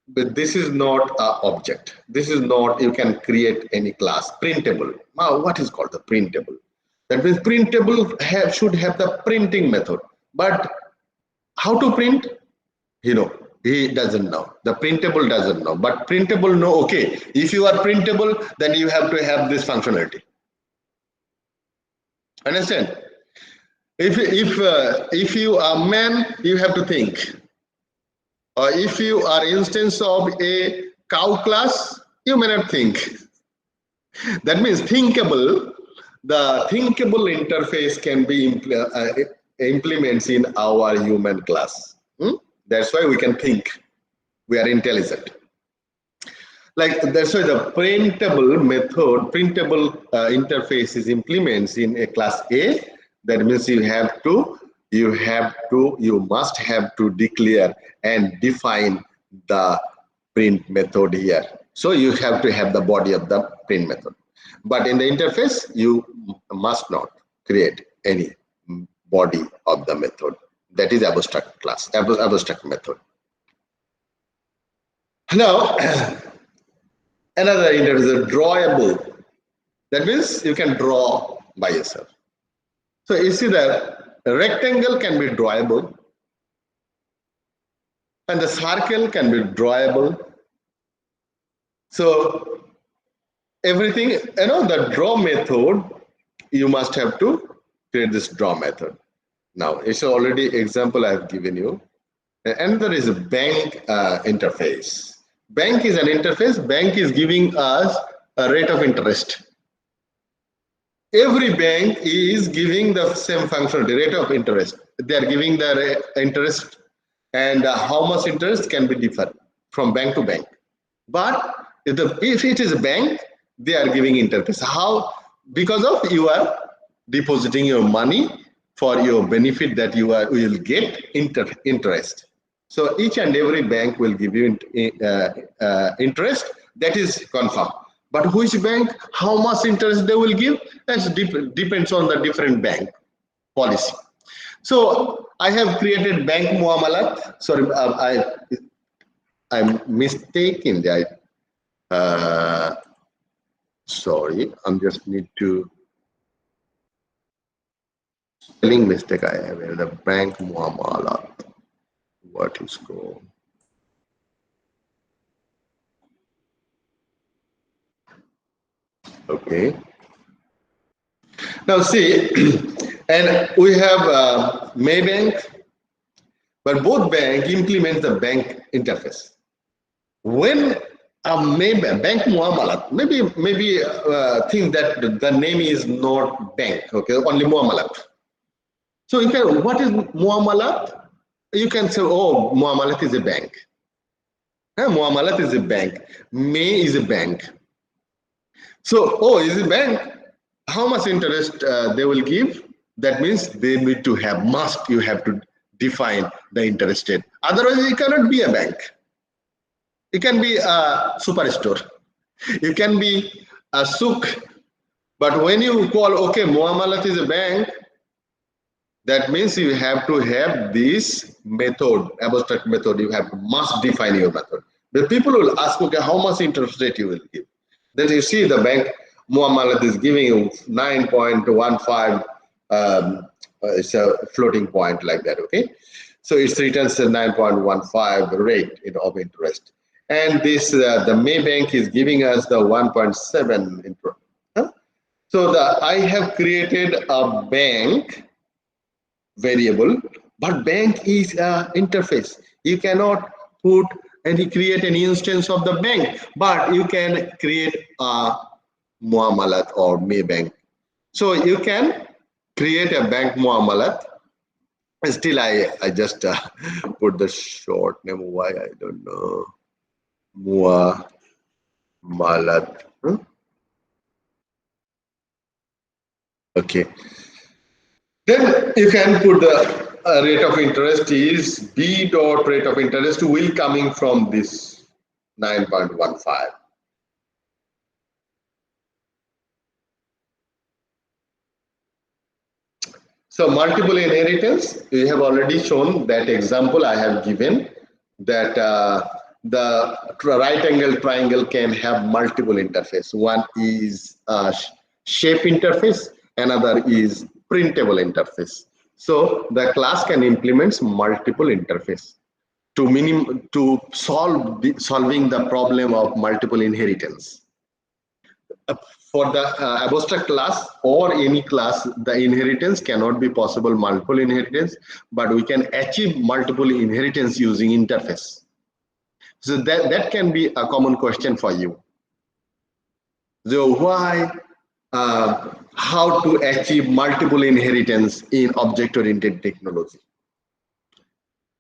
But this is not an object. This is not, you can create any class. Printable. Now, what is called the printable? That means printable should have the printing method. But how to print? He doesn't know. The printable doesn't know. But printable know, okay, if you are printable, then you have to have this functionality. Understand? If you are man, you have to think. Or if you are instance of a cow class, you may not think. That means thinkable. The thinkable interface can be implements in our human class. That's why we can think. We are intelligent. Like, that's why the printable method, printable interface is implements in a class A. That means you must have to declare and define the print method here. So you have to have the body of the print method. But in the interface, you must not create any body of the method. That is abstract class, abstract method. Now, another interface is drawable. That means you can draw by yourself. So you see that a rectangle can be drawable and the circle can be drawable. So everything, the draw method, you must have to create this draw method. Now, it's already example I have given you. And there is a bank interface. Bank is an interface. Bank is giving us a rate of interest. Every bank is giving the same functionality, rate of interest. They are giving the interest, and how much interest can be different from bank to bank. But if it is a bank, they are giving interface. How? Because of you are depositing your money for your benefit that you will get interest. So each and every bank will give you interest. That is confirmed. But which bank, how much interest they will give, that depends on the different bank policy. So I have created bank muamalat. Sorry, I'm mistaken. Sorry, I'm just need to spelling mistake I have here. The bank muamalat. What is called? Okay. Now see, and we have Maybank, but both bank implement the bank interface. When a Maybank, bank muamalat, maybe think that the name is not bank, okay, only muamalat. So you can, what is muamalat? You can say, oh, muamalat is a bank. Muamalat is a bank. May is a bank. So, oh, is a bank? How much interest they will give? That means they need to have, you have to define the interest rate. Otherwise, it cannot be a bank. It can be a superstore. You can be a souk, but when you call, okay, Muamalat is a bank, that means you have to have this method, abstract method. You have to must define your method. The people will ask, okay, how much interest rate you will give? Then you see the bank Muamalat is giving you 9.15. It's a floating point like that. Okay, so it returns a 9.15 rate of interest, and this the Maybank is giving us the 1.7 interest. Huh? So I have created a bank variable, but bank is a interface. You cannot put and create an instance of the bank, but you can create a Muamalat or Maybank. So you can create a bank Muamalat. Still, I just put the short name. Why I don't know. Muamalat. Huh? Okay. Then you can put the rate of interest is B dot rate of interest will coming from this 9.15. So multiple inheritance, we have already shown that example I have given that the right angle triangle can have multiple interface. One is shape interface, another is printable interface. So the class can implement multiple interface to solving the problem of multiple inheritance. For the abstract class or any class, the inheritance cannot be possible multiple inheritance, but we can achieve multiple inheritance using interface. So that can be a common question for you. So why, how to achieve multiple inheritance in object-oriented technology?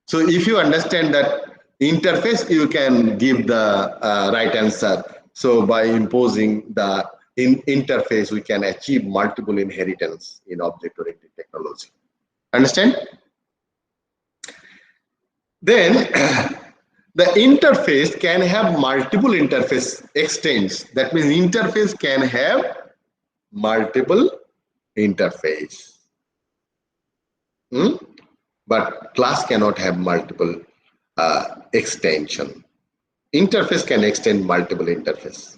So if you understand that interface, you can give the right answer. So by imposing the interface, we can achieve multiple inheritance in object-oriented technology. Understand? Then the interface can have multiple interface extents. That means interface can have multiple interface. But class cannot have multiple extension. Interface can extend multiple interface.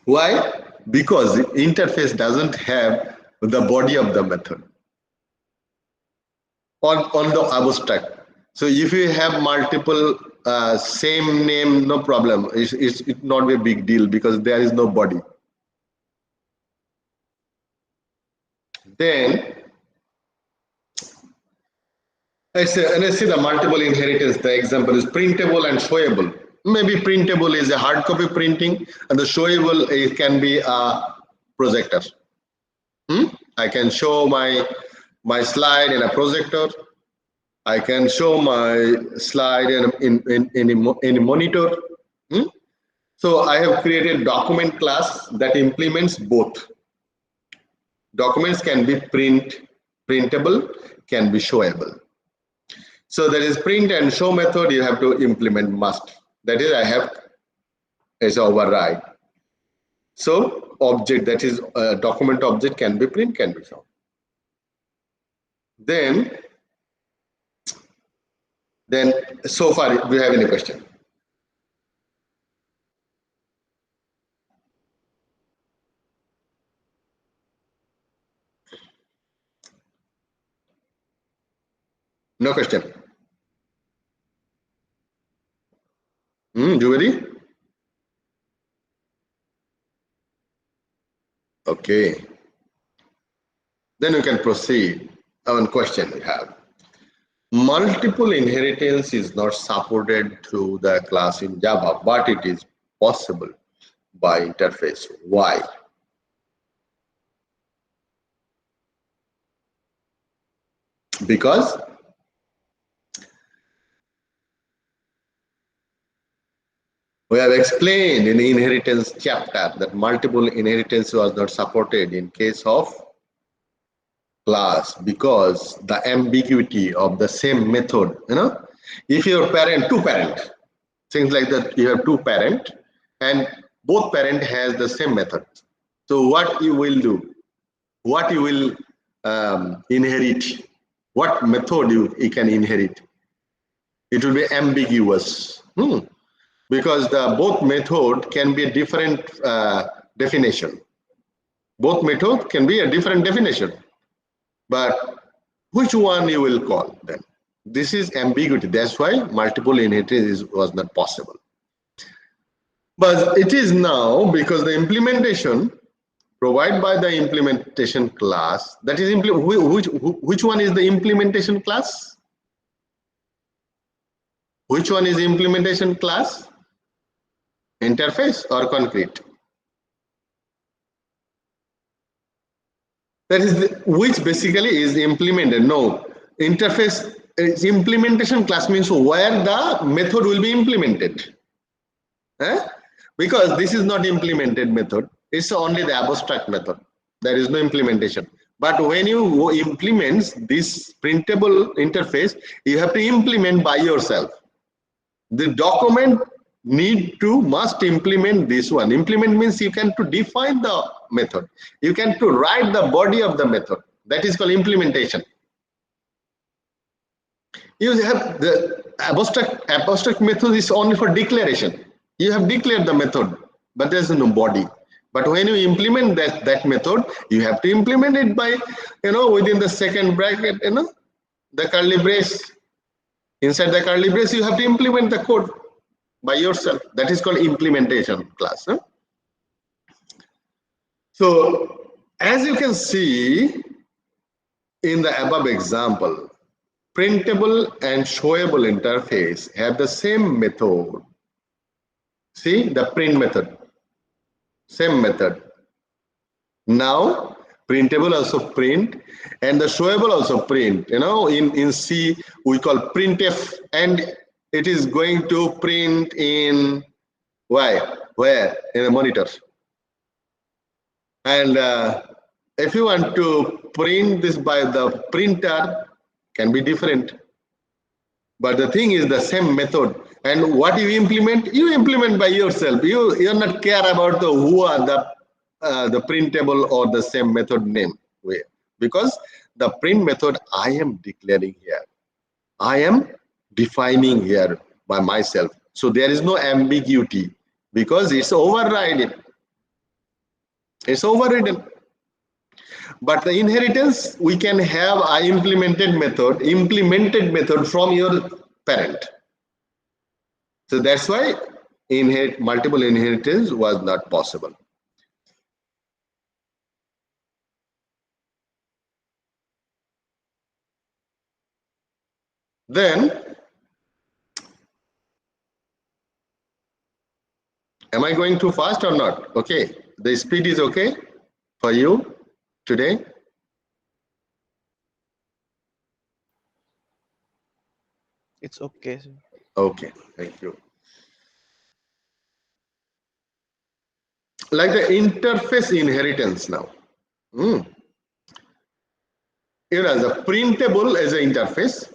Why? Because the interface doesn't have the body of the method on the abstract. So if you have multiple same name, no problem. It's not a big deal because there is no body. Then let's see the multiple inheritance. The example is printable and showable. Maybe printable is a hard copy printing, and the showable it can be a projector. I can show my slide in a projector. I can show my slide in a monitor. So I have created document class that implements both. Documents can be printable, can be showable. So there is print and show method you have to implement must. That is I have as override. So object, that is a document object, can be print, can be shown. Then so far, do you have any question? No question. Jewelry? Okay. Then you can proceed. One question we have. Multiple inheritance is not supported through the class in Java, but it is possible by interface. Why? Because we have explained in the inheritance chapter that multiple inheritance was not supported in case of class because the ambiguity of the same method, if your two parent, things like that, you have two parent, and both parent has the same method. So what you will do, what you will inherit, what method you can inherit, it will be ambiguous, because the both method can be a different definition. Both method can be a different definition, but which one you will call then? This is ambiguity. That's why multiple inheritance was not possible. But it is now, because the implementation provided by the implementation class, that is which one is the implementation class? Which one is implementation class? Interface or concrete? That is which basically is implemented. No, interface is implementation class means where the method will be implemented. Because this is not implemented method, it's only the abstract method. There is no implementation. But when you implement this printable interface, you have to implement by yourself. The document must implement this one. Implement means you can to define the method. You can to write the body of the method. That is called implementation. You have the abstract method is only for declaration. You have declared the method, but there is no body. But when you implement that method, you have to implement it by, within the second bracket, the curly brace. Inside the curly brace, you have to implement the code by yourself. That is called implementation class. So as you can see in the above example, printable and showable interface have the same method. See the print method, same method. Now printable also print and the showable also print. In C we call printf, and it is going to print in where in the monitor. And if you want to print this by the printer, can be different. But the thing is the same method. And what you implement by yourself. You're not care about who are the printable or the same method name, because the print method I am declaring here, I am defining here by myself. So there is no ambiguity because it's overridden. It's overridden. But the inheritance, we can have an implemented method from your parent. So that's why multiple inheritance was not possible. Then, am I going too fast or not? Okay, the speed is okay for you today? It's okay, sir. Okay, thank you. Like the interface inheritance now. The printable is an interface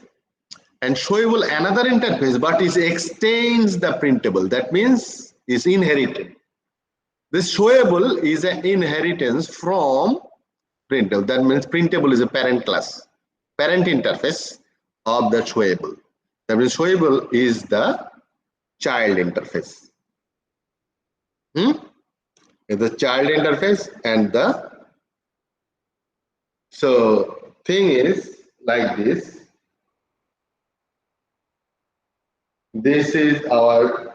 and showable another interface, but it extends the printable. That means it's inherited. This showable is an inheritance from printable. That means printable is a parent class, parent interface of the showable. That means showable is the child interface. Is the child interface and the thing is like this. This is our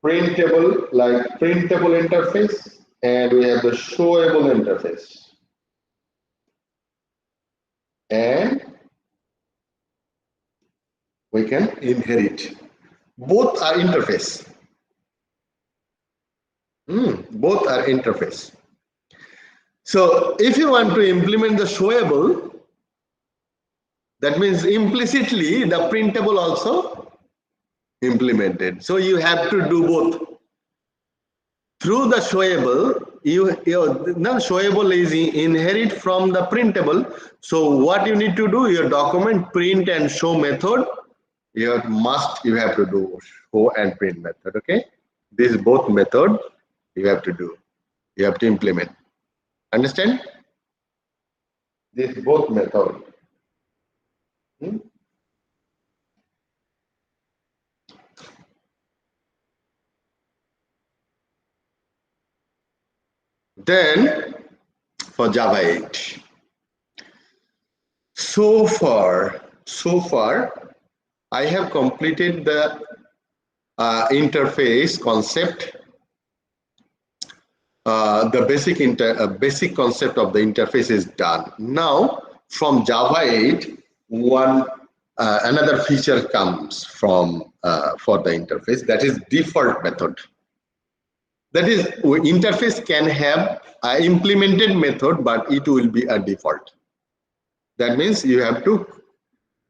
printable interface, and we have the showable interface. And we can inherit. Both are interface. Both are interface. So if you want to implement the showable, that means implicitly the printable also implemented. So you have to do both. Through the showable, showable is inherit from the printable. So what you need to do, your document print and show method, you have to do show and print method. Okay, These both method you have to do. You have to implement. Understand? This both method. Then for Java 8. So far, I have completed the interface concept. The basic concept of the interface is done. Now, from Java 8, another feature comes from for the interface, that is default method. That is, interface can have an implemented method, but it will be a default. That means you have to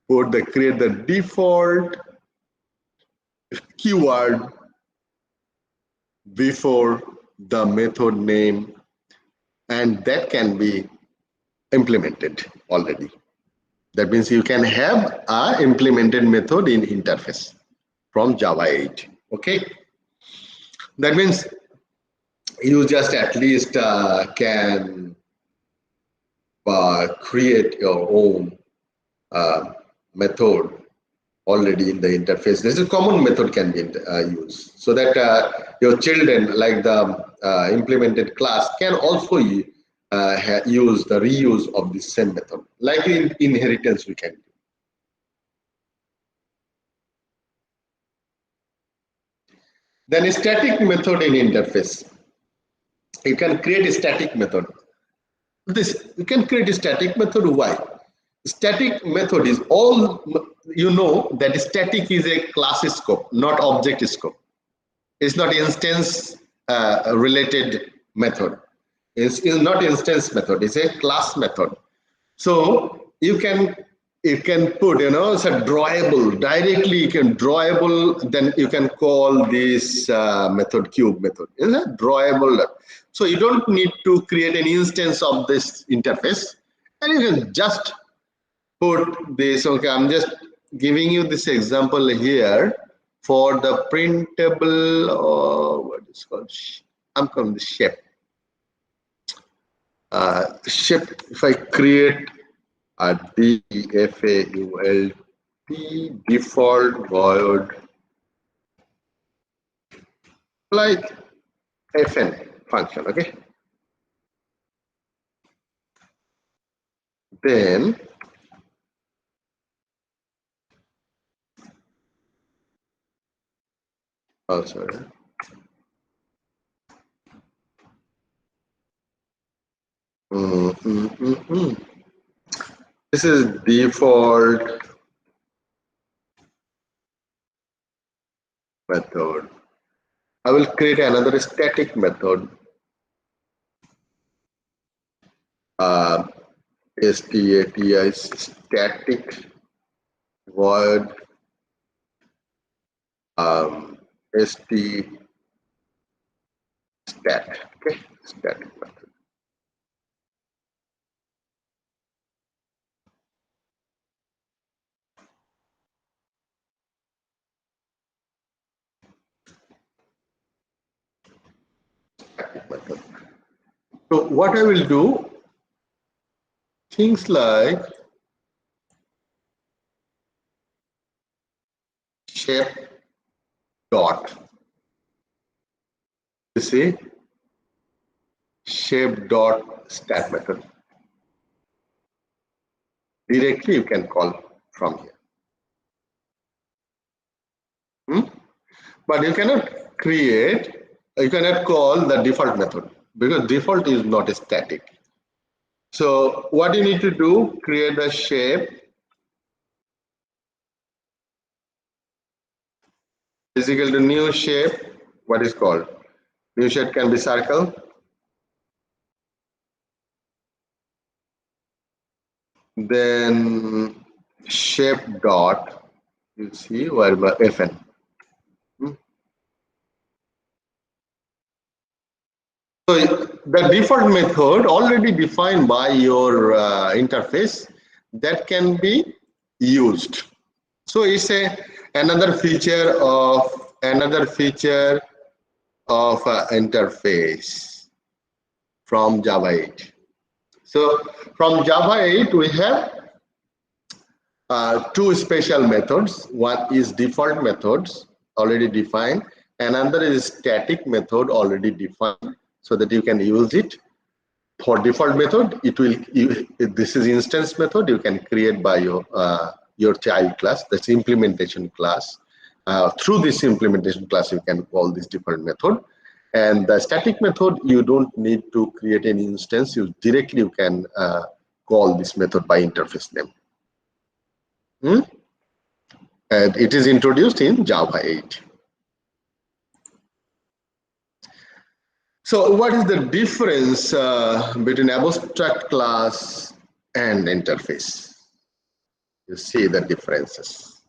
create the default keyword before the method name, and that can be implemented already. That means you can have a implemented method in interface from Java 8. Okay, that means you just at least can create your own method already in the interface. This is a common method can be used, so that your children, like the implemented class, can also use the reuse of the same method, like in inheritance we can do. Then a static method in interface. You can create a static method. You can create a static method. Why? Static method is all, you know that static is a class scope, not object scope. It's not instance related method. It's not instance method. It's a class method. So you can put, it's a drawable. Directly you can drawable. Then you can call this method cube method. Is a drawable. So you don't need to create an instance of this interface, and you can just put this. Okay, I'm just giving you this example here for the printable, what is called, I'm calling the shape. Shape, if I create a default void like fn function, okay, then sorry. This is default method. I will create another static method. STATI static void st stat. Okay, static method. Static method. So what I will do, things like shape dot. You see, shape dot stat method. Directly you can call from here. But you cannot call the default method, because default is not static. So what you need to do, create a shape is equal to new shape. What is called? New shape can be circle. Then shape dot, you see, whatever fn. So the default method already defined by your interface that can be used. So it's another feature of interface from Java 8. So from Java 8, we have two special methods. One is default methods already defined. Another is static method already defined so that you can use it. For default method, it will. This is instance method you can create by your child class. That's implementation class. Through this implementation class, you can call this default method. And the static method, you don't need to create any instance. You can call this method by interface name. And it is introduced in Java 8. So what is the difference between abstract class and interface? You see the differences.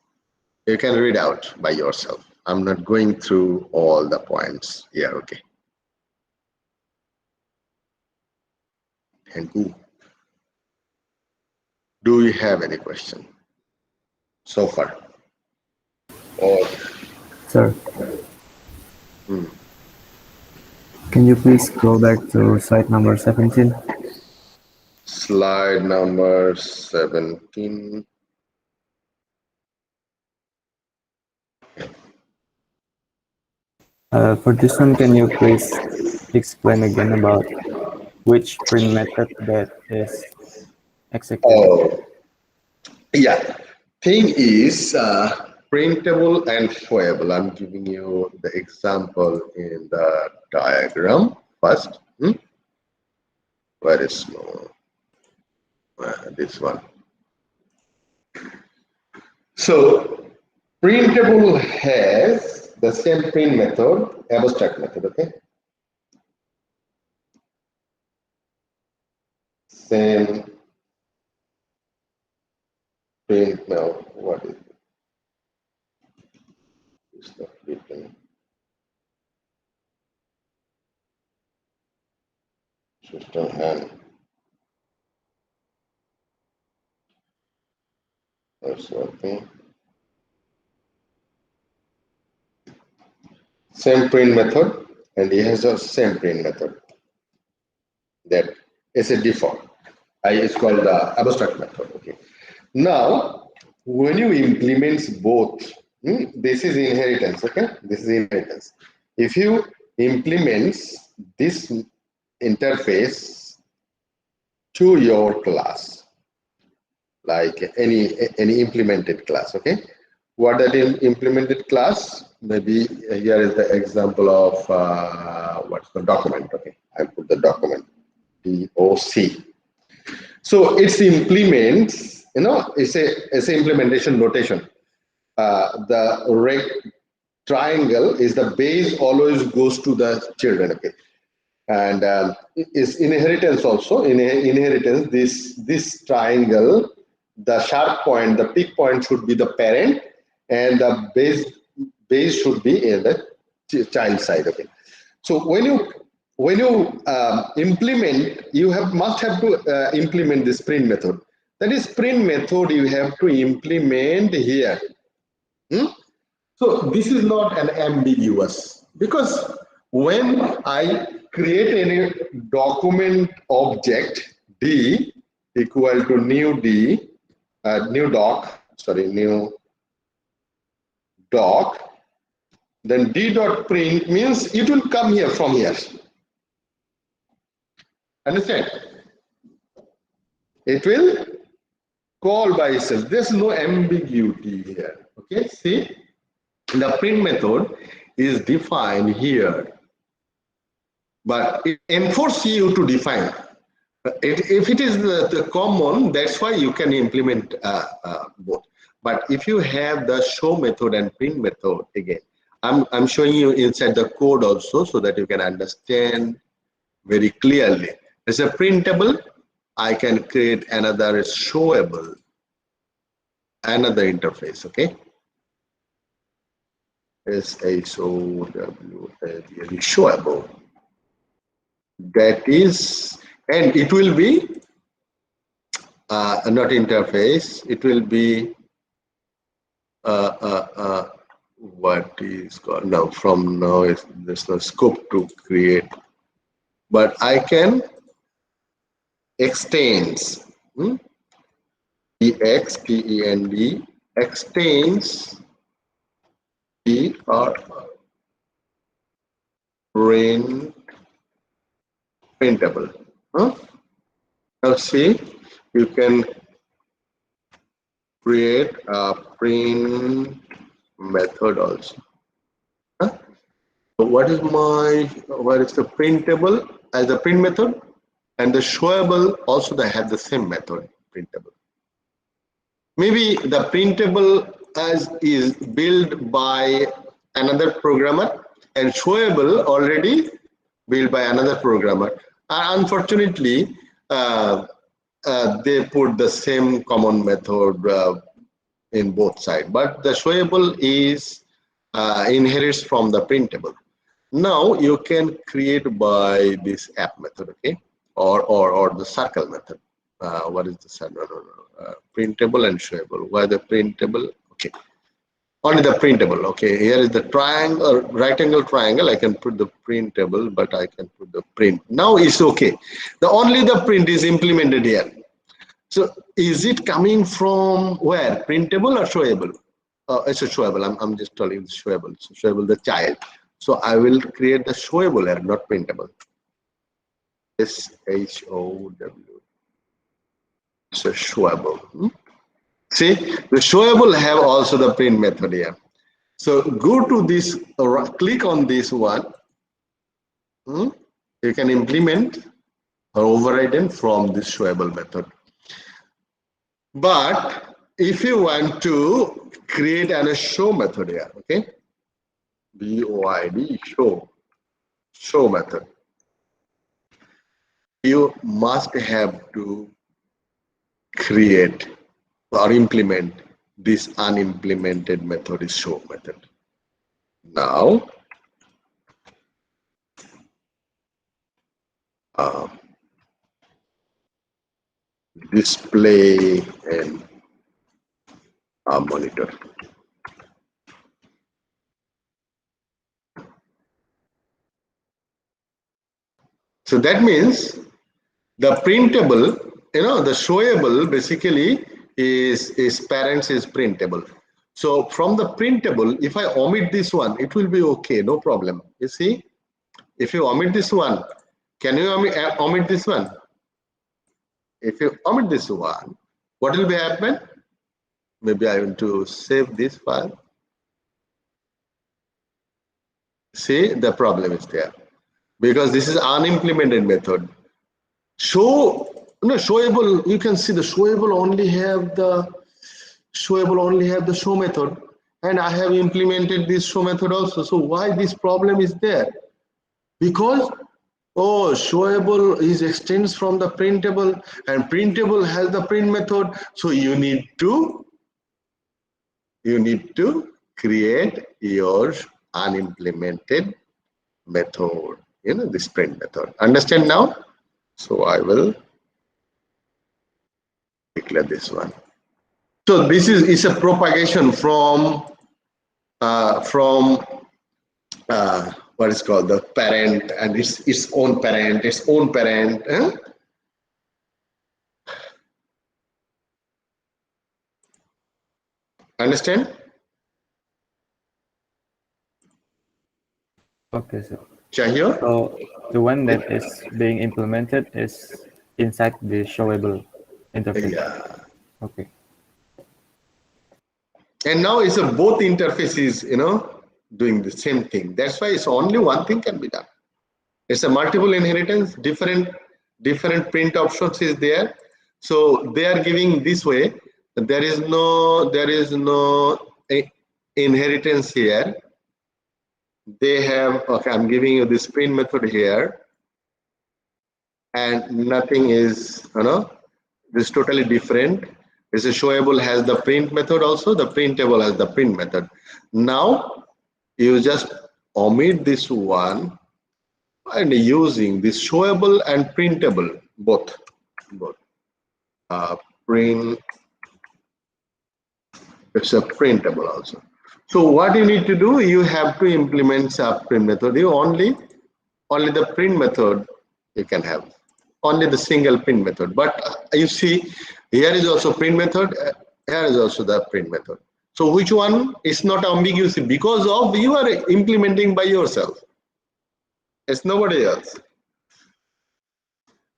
You can read out by yourself. I'm not going through all the points here, okay? Thank you. Do you have any question so far? Or Sir, can you please go back to slide number 17? slide number 17. For this one, can you please explain again about which print method that is executed? Oh, yeah. Thing is printable and showable. I'm giving you the example in the diagram first. Very small. This one. So printable has the same print method, abstract method, okay? Same print now. What is it? It's not written. System hand. That's one thing. Same print method, and he has a same print method. That is a default. It's called the abstract method. Okay. Now, when you implement both, this is inheritance. Okay, this is inheritance. If you implement this interface to your class, like any implemented class, okay, what that implemented class, maybe here is the example of what's the document. Okay, I put the document DOC. So it's implements, it's a implementation notation. The triangle is the base always goes to the children, okay, and is inheritance also. In inheritance, this triangle, the sharp point, the peak point should be the parent, and the base should be in the child side. Okay, so when you implement, you must have to implement this print method. That is print method you have to implement here. So this is not an ambiguous, because when I create any document object D equal to new D, new doc, then D dot print means it will come here from here. Understand? It will call by itself. There's no ambiguity here. Okay, see, the print method is defined here, but it enforces you to define. If it is the common, that's why you can implement both. But if you have the show method and print method, again, I'm showing you inside the code also so that you can understand very clearly. As a printable, I can create another showable, another interface, okay? S-H-O-W-A-B-L-E, showable. That is, and it will be not interface, it will be what is called now. From now, there's no scope to create, but I can extends. EXTEND extends or printable. Now see, you can create a print method also. So what is the printable as a print method, and the showable also they have the same method, printable. Maybe the printable as is built by another programmer and showable already built by another programmer. Unfortunately, they put the same common method in both sides, but the showable is inherits from the printable. Now you can create by this app method, okay, or the circle method. What is the circle? Printable and showable. Why the printable? Okay, only the printable. Okay, here is the triangle, right angle triangle. I can put the printable, but I can put the print. Now it's okay. Only the print is implemented here. So is it coming from where? Printable or showable? It's a showable. I'm just telling you showable. So showable, the child. So I will create the showable here, not printable. SHOW. So showable. See, the showable have also the print method here. So go to this, click on this one. You can implement or override it from this showable method. But if you want to create a show method here, okay, BOID show method, you must have to create or implement this unimplemented method is show method. Now display and monitor. So that means the printable, the showable basically is parents is printable. So from the printable, if I omit this one, it will be okay, no problem. You see, if you omit this one, can you omit this one? If you omit this one, what will be happen? Maybe I want to save this file. See, the problem is there because this is unimplemented method. Showable, you can see the showable only have the show method, and I have implemented this show method also. So why this problem is there? Because showable is extends from the printable, and printable has the print method. So you need to create your unimplemented method, this print method. Understand now? So I will declare this one. So this is a propagation from what is called the parent and its own parent, Understand? Okay, sir. Shahir? So the one that is being implemented is inside the showable interface. Yeah. Okay. And now it's both interfaces, doing the same thing. That's why it's only one thing can be done. It's a multiple inheritance, different print options is there. So they are giving this way. There is no inheritance here. They have, okay, I'm giving you this print method here, and nothing is, this is totally different. This is showable has the print method also, the printable has the print method. Now you just omit this one and using this showable and printable both. Print, it's a printable also. So what you need to do, you have to implement subprint method. You only the print method you can have, only the single print method. But you see, here is also print method, here is also the print method. So which one is not ambiguous because of you are implementing by yourself. It's nobody else.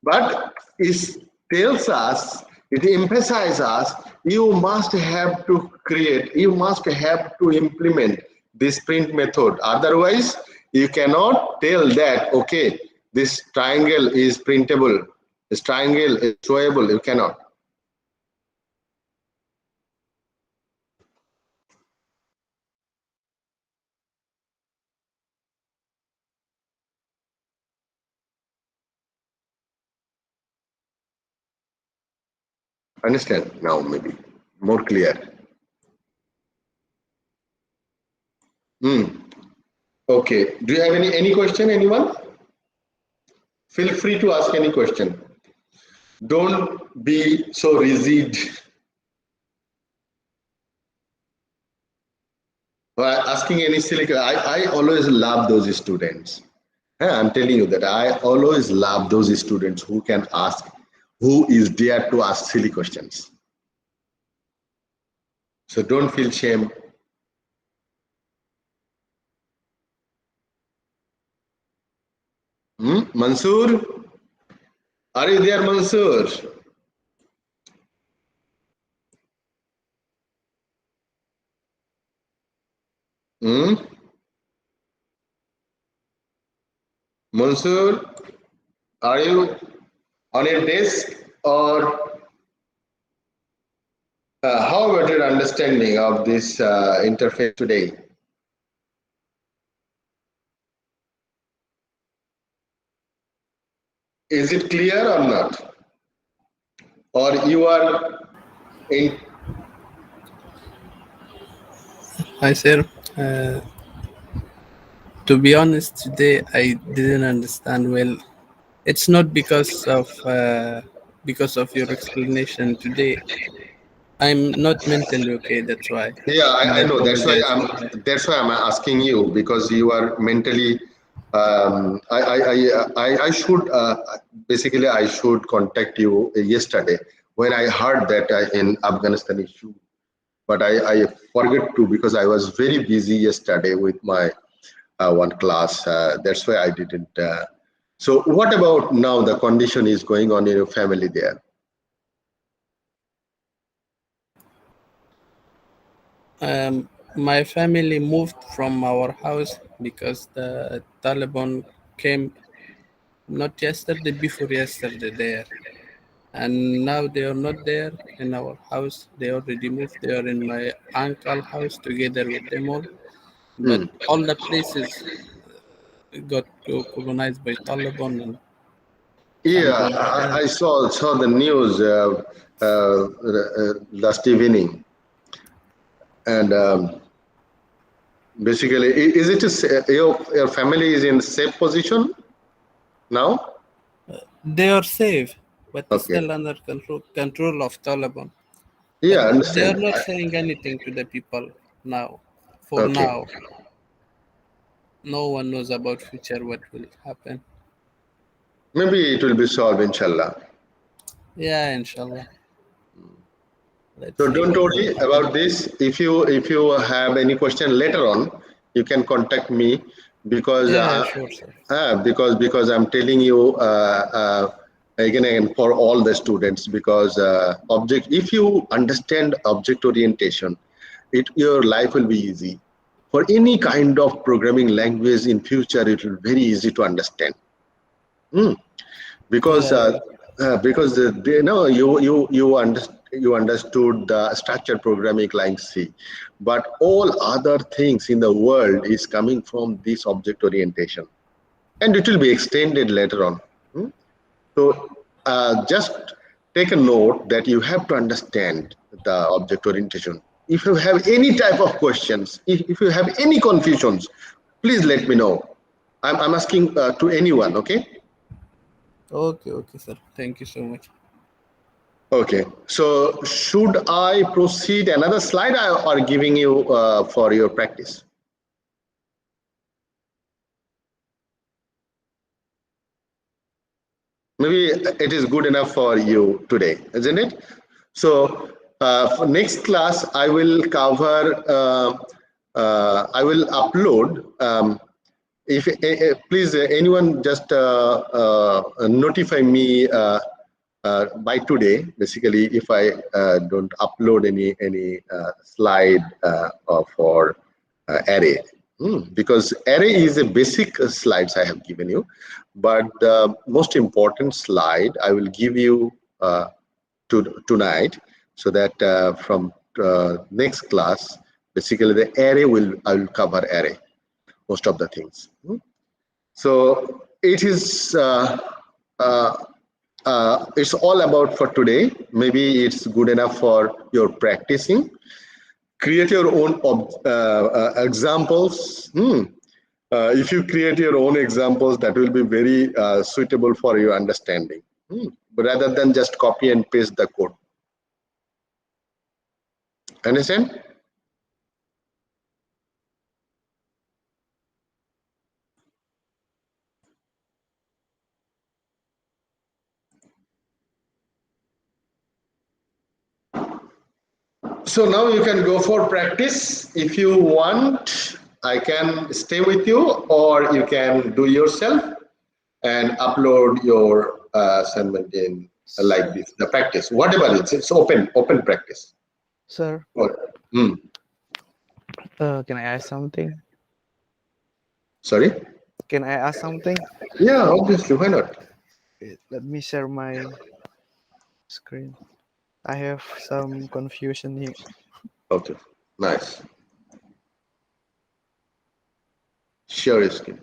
But it tells us, it emphasizes us, you must have to create, you must have to implement this print method. Otherwise, you cannot tell that, okay, this triangle is printable, this triangle is showable, you cannot. Understand now, maybe more clear. Okay, do you have any question, anyone? Feel free to ask any question. Don't be so rigid. Asking any silly, I always love those students. I'm telling you that I always love those students who can ask, who is dare to ask silly questions. So don't feel shame. Mansoor? Are you there, Mansoor? Mansoor, are you on your desk, or how about your understanding of this interface today? Is it clear or not? Or you are in? Hi, sir. To be honest, today I didn't understand well. It's not because of your explanation today. I'm not mentally okay. That's why. Yeah, And I I know. apologize for that. That's why I'm asking you, because you are mentally. I should basically I should contact you yesterday when I heard that in Afghanistan issue, but I forgot to because I was very busy yesterday with my one class. That's why I didn't. So what about now? The condition is going on in your family there. My family moved from our house because the Taliban came not yesterday, before yesterday there. And now they are not there in our house. They already moved. They are in my uncle's house together with them all. But all the places got colonized by Taliban and Yeah, something like that. I saw the news last evening, and basically, is it your family is in safe position now? They are safe, but Okay. still under control of Taliban. But Yeah, I they are understand. not saying anything to the people now. For Okay. now, no one knows about future what will happen. Maybe it will be solved, inshallah. Yeah, inshallah. Let's So see don't what will worry happen. about this. If you have any question later on, you can contact me, because Yeah, sure, sir. because I'm telling you again for all the students, because if you understand object orientation, your life will be easy. For any kind of programming language in future, it will be very easy to understand. Because Yeah, they know you understood the structured programming like C, but all other things in the world is coming from this object orientation, and it will be extended later on. So just take a note that you have to understand the object orientation. If you have any type of questions, if you have any confusions, please let me know. I'm asking to anyone. Okay. okay, sir. Thank you so much. Okay, so should I proceed another slide or giving you for your practice? Maybe it is good enough for you today, isn't it? So for next class, I will cover, I will upload, if please anyone just notify me by today, basically, if I don't upload any slide for array. Because array is a basic slides I have given you, but the most important slide I will give you tonight, so that from next class, basically the array I will cover array, most of the things. So it is it's all about for today. Maybe it's good enough for your practicing. Create your own examples. If you create your own examples, that will be very suitable for your understanding, rather than just copy and paste the code. Understand? So now you can go for practice. If you want, I can stay with you, or you can do yourself and upload your assignment in like this, the practice, whatever it's open practice. Sir, can I ask something? Sorry? Can I ask something? Yeah, obviously, why not? Let me share my screen. I have some confusion here. Okay, nice. Share your screen.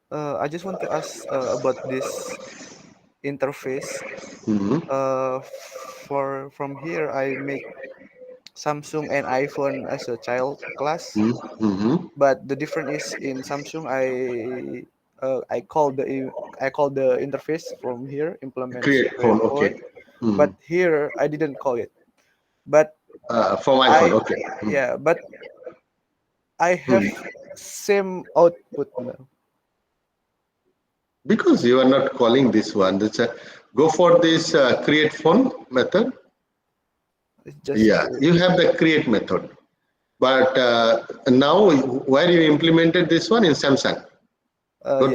I just want to ask about this interface. From here, I make Samsung and iPhone as a child class, but the difference is in Samsung I call the interface from here implement Create phone, okay. but here I didn't call it. But from iPhone, okay. Yeah, but I have same output now. Because you are not calling this one. Go for this create phone method. Yeah, you have the create method. But now where you implemented this one in Samsung. Go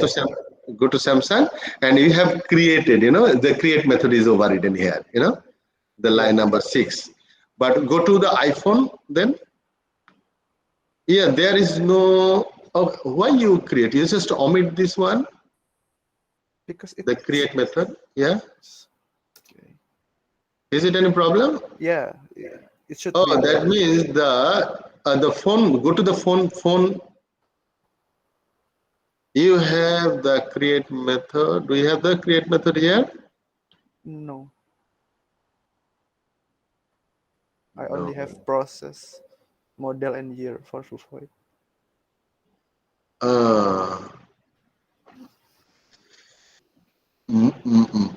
to Samsung and you have created, the create method is overridden here, the line number 6. But go to the iPhone then. Yeah, there is no, why you create? You just omit this one. Because the create method, yeah. Okay. Is it any problem? Yeah, it should. Oh, that means the phone. Go to the phone. You have the create method. Do you have the create method here? No. I only have process, model, and year for Fufoy.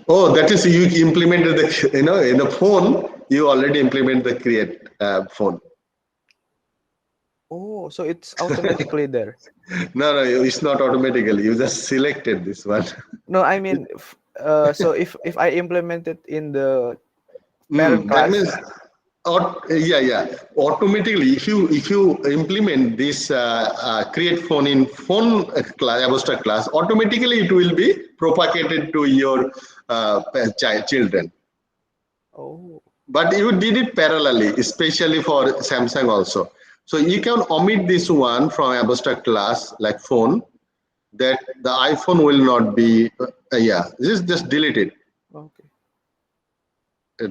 Oh, that is you implemented the, in the phone, you already implement the create phone. Oh, so it's automatically there. No, it's not automatically. You just selected this one. No, I mean, so if I implement it in the parent class. That means, yeah. Automatically, if you implement this create phone in phone class, abstract class, automatically it will be propagated to your children. Oh. But you did it parallelly, especially for Samsung also. So you can omit this one from abstract class like phone, that the iPhone will not be, just delete it. Okay.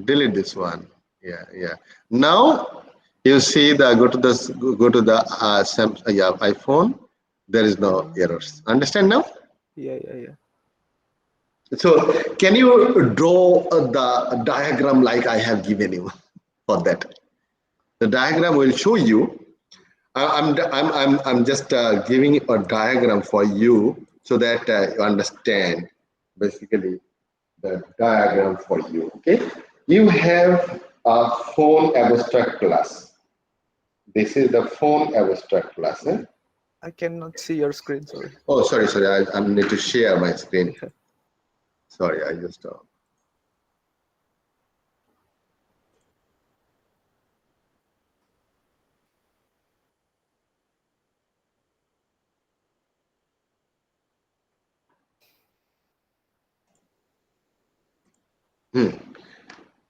Delete this one. Yeah. Now you see go to the iPhone. There is no errors. Understand now? Yeah. So can you draw the diagram like I have given you for that? The diagram will show you I'm just giving a diagram for you so that you understand basically the diagram for you. Okay, you have a phone abstract class. This is the phone abstract class. Eh? I cannot see your screen. Sorry. Oh, sorry. I need to share my screen. Sorry, I just.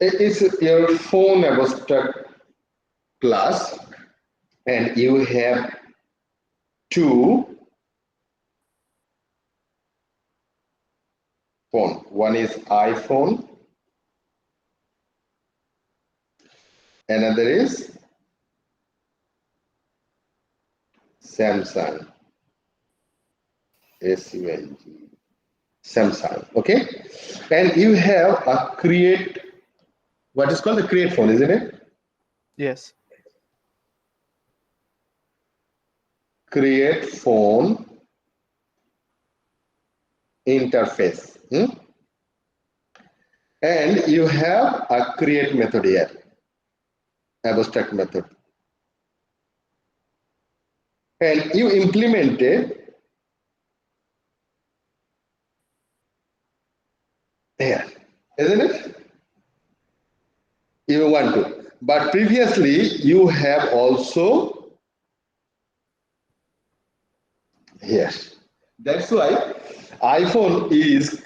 It's your phone abstract class, and you have two phone. One is iPhone, another is Samsung. SUNG. Samsung. Okay, and you have a create. What is called the create phone, isn't it? Yes. Create phone interface. And you have a create method here, abstract method. And you implemented here, isn't it? You want to. But previously, you have also here. That's why iPhone is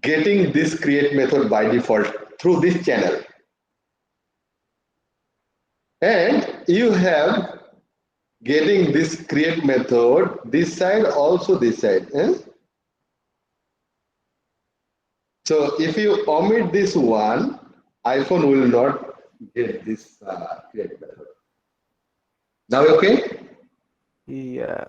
getting this create method by default through this channel. And you have getting this create method this side, also this side. So if you omit this one, iPhone will not get this create method. Now okay? Yeah.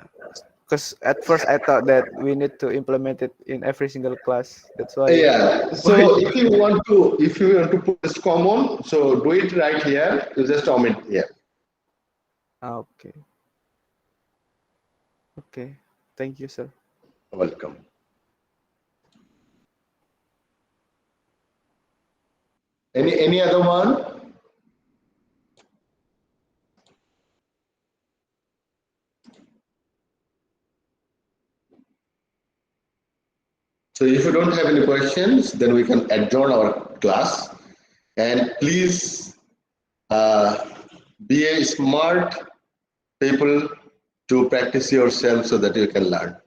Because at first I thought that we need to implement it in every single class. That's why. Yeah. So if you want to put this common, so do it right here. You just omit here. Okay. Okay. Thank you, sir. Welcome. Any other one? So if you don't have any questions, then we can adjourn our class. And please be a smart people to practice yourself so that you can learn.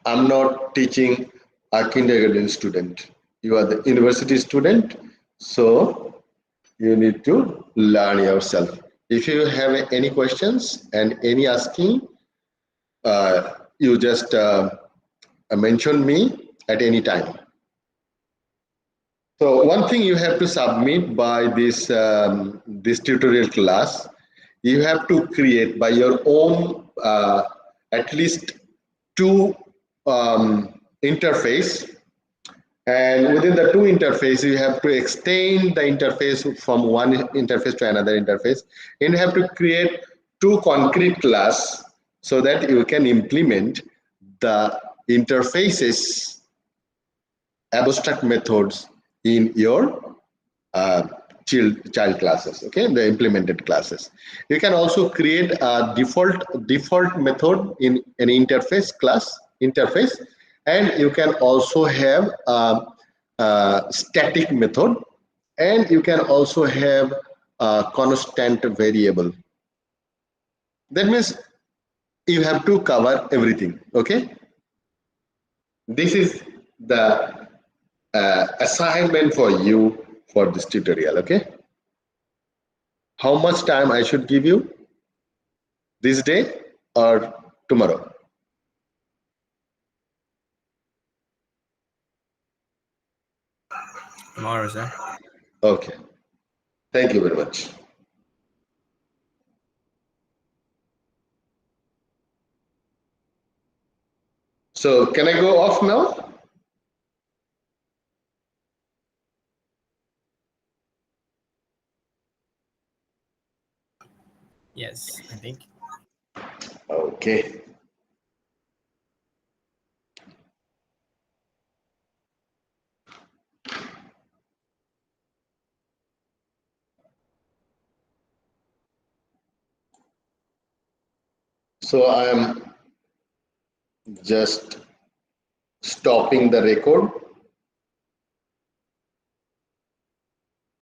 I'm not teaching a kindergarten student. You are the university student, so you need to learn yourself. If you have any questions and any asking, you just mention me at any time. So one thing you have to submit by this tutorial class, you have to create by your own at least two interface, and within the two interface you have to extend the interface from one interface to another interface, and you have to create two concrete class so that you can implement the interfaces abstract methods in your child classes, okay, the implemented classes. You can also create a default method in an interface class interface, and you can also have a static method, and you can also have a constant variable. That means you have to cover everything. Okay, this is the assignment for you for this tutorial. Okay, how much time I should give you this day or tomorrow? Tomorrow, sir. Okay, thank you very much. So can I go off now? Yes, I think. Okay. So I am just stopping the record.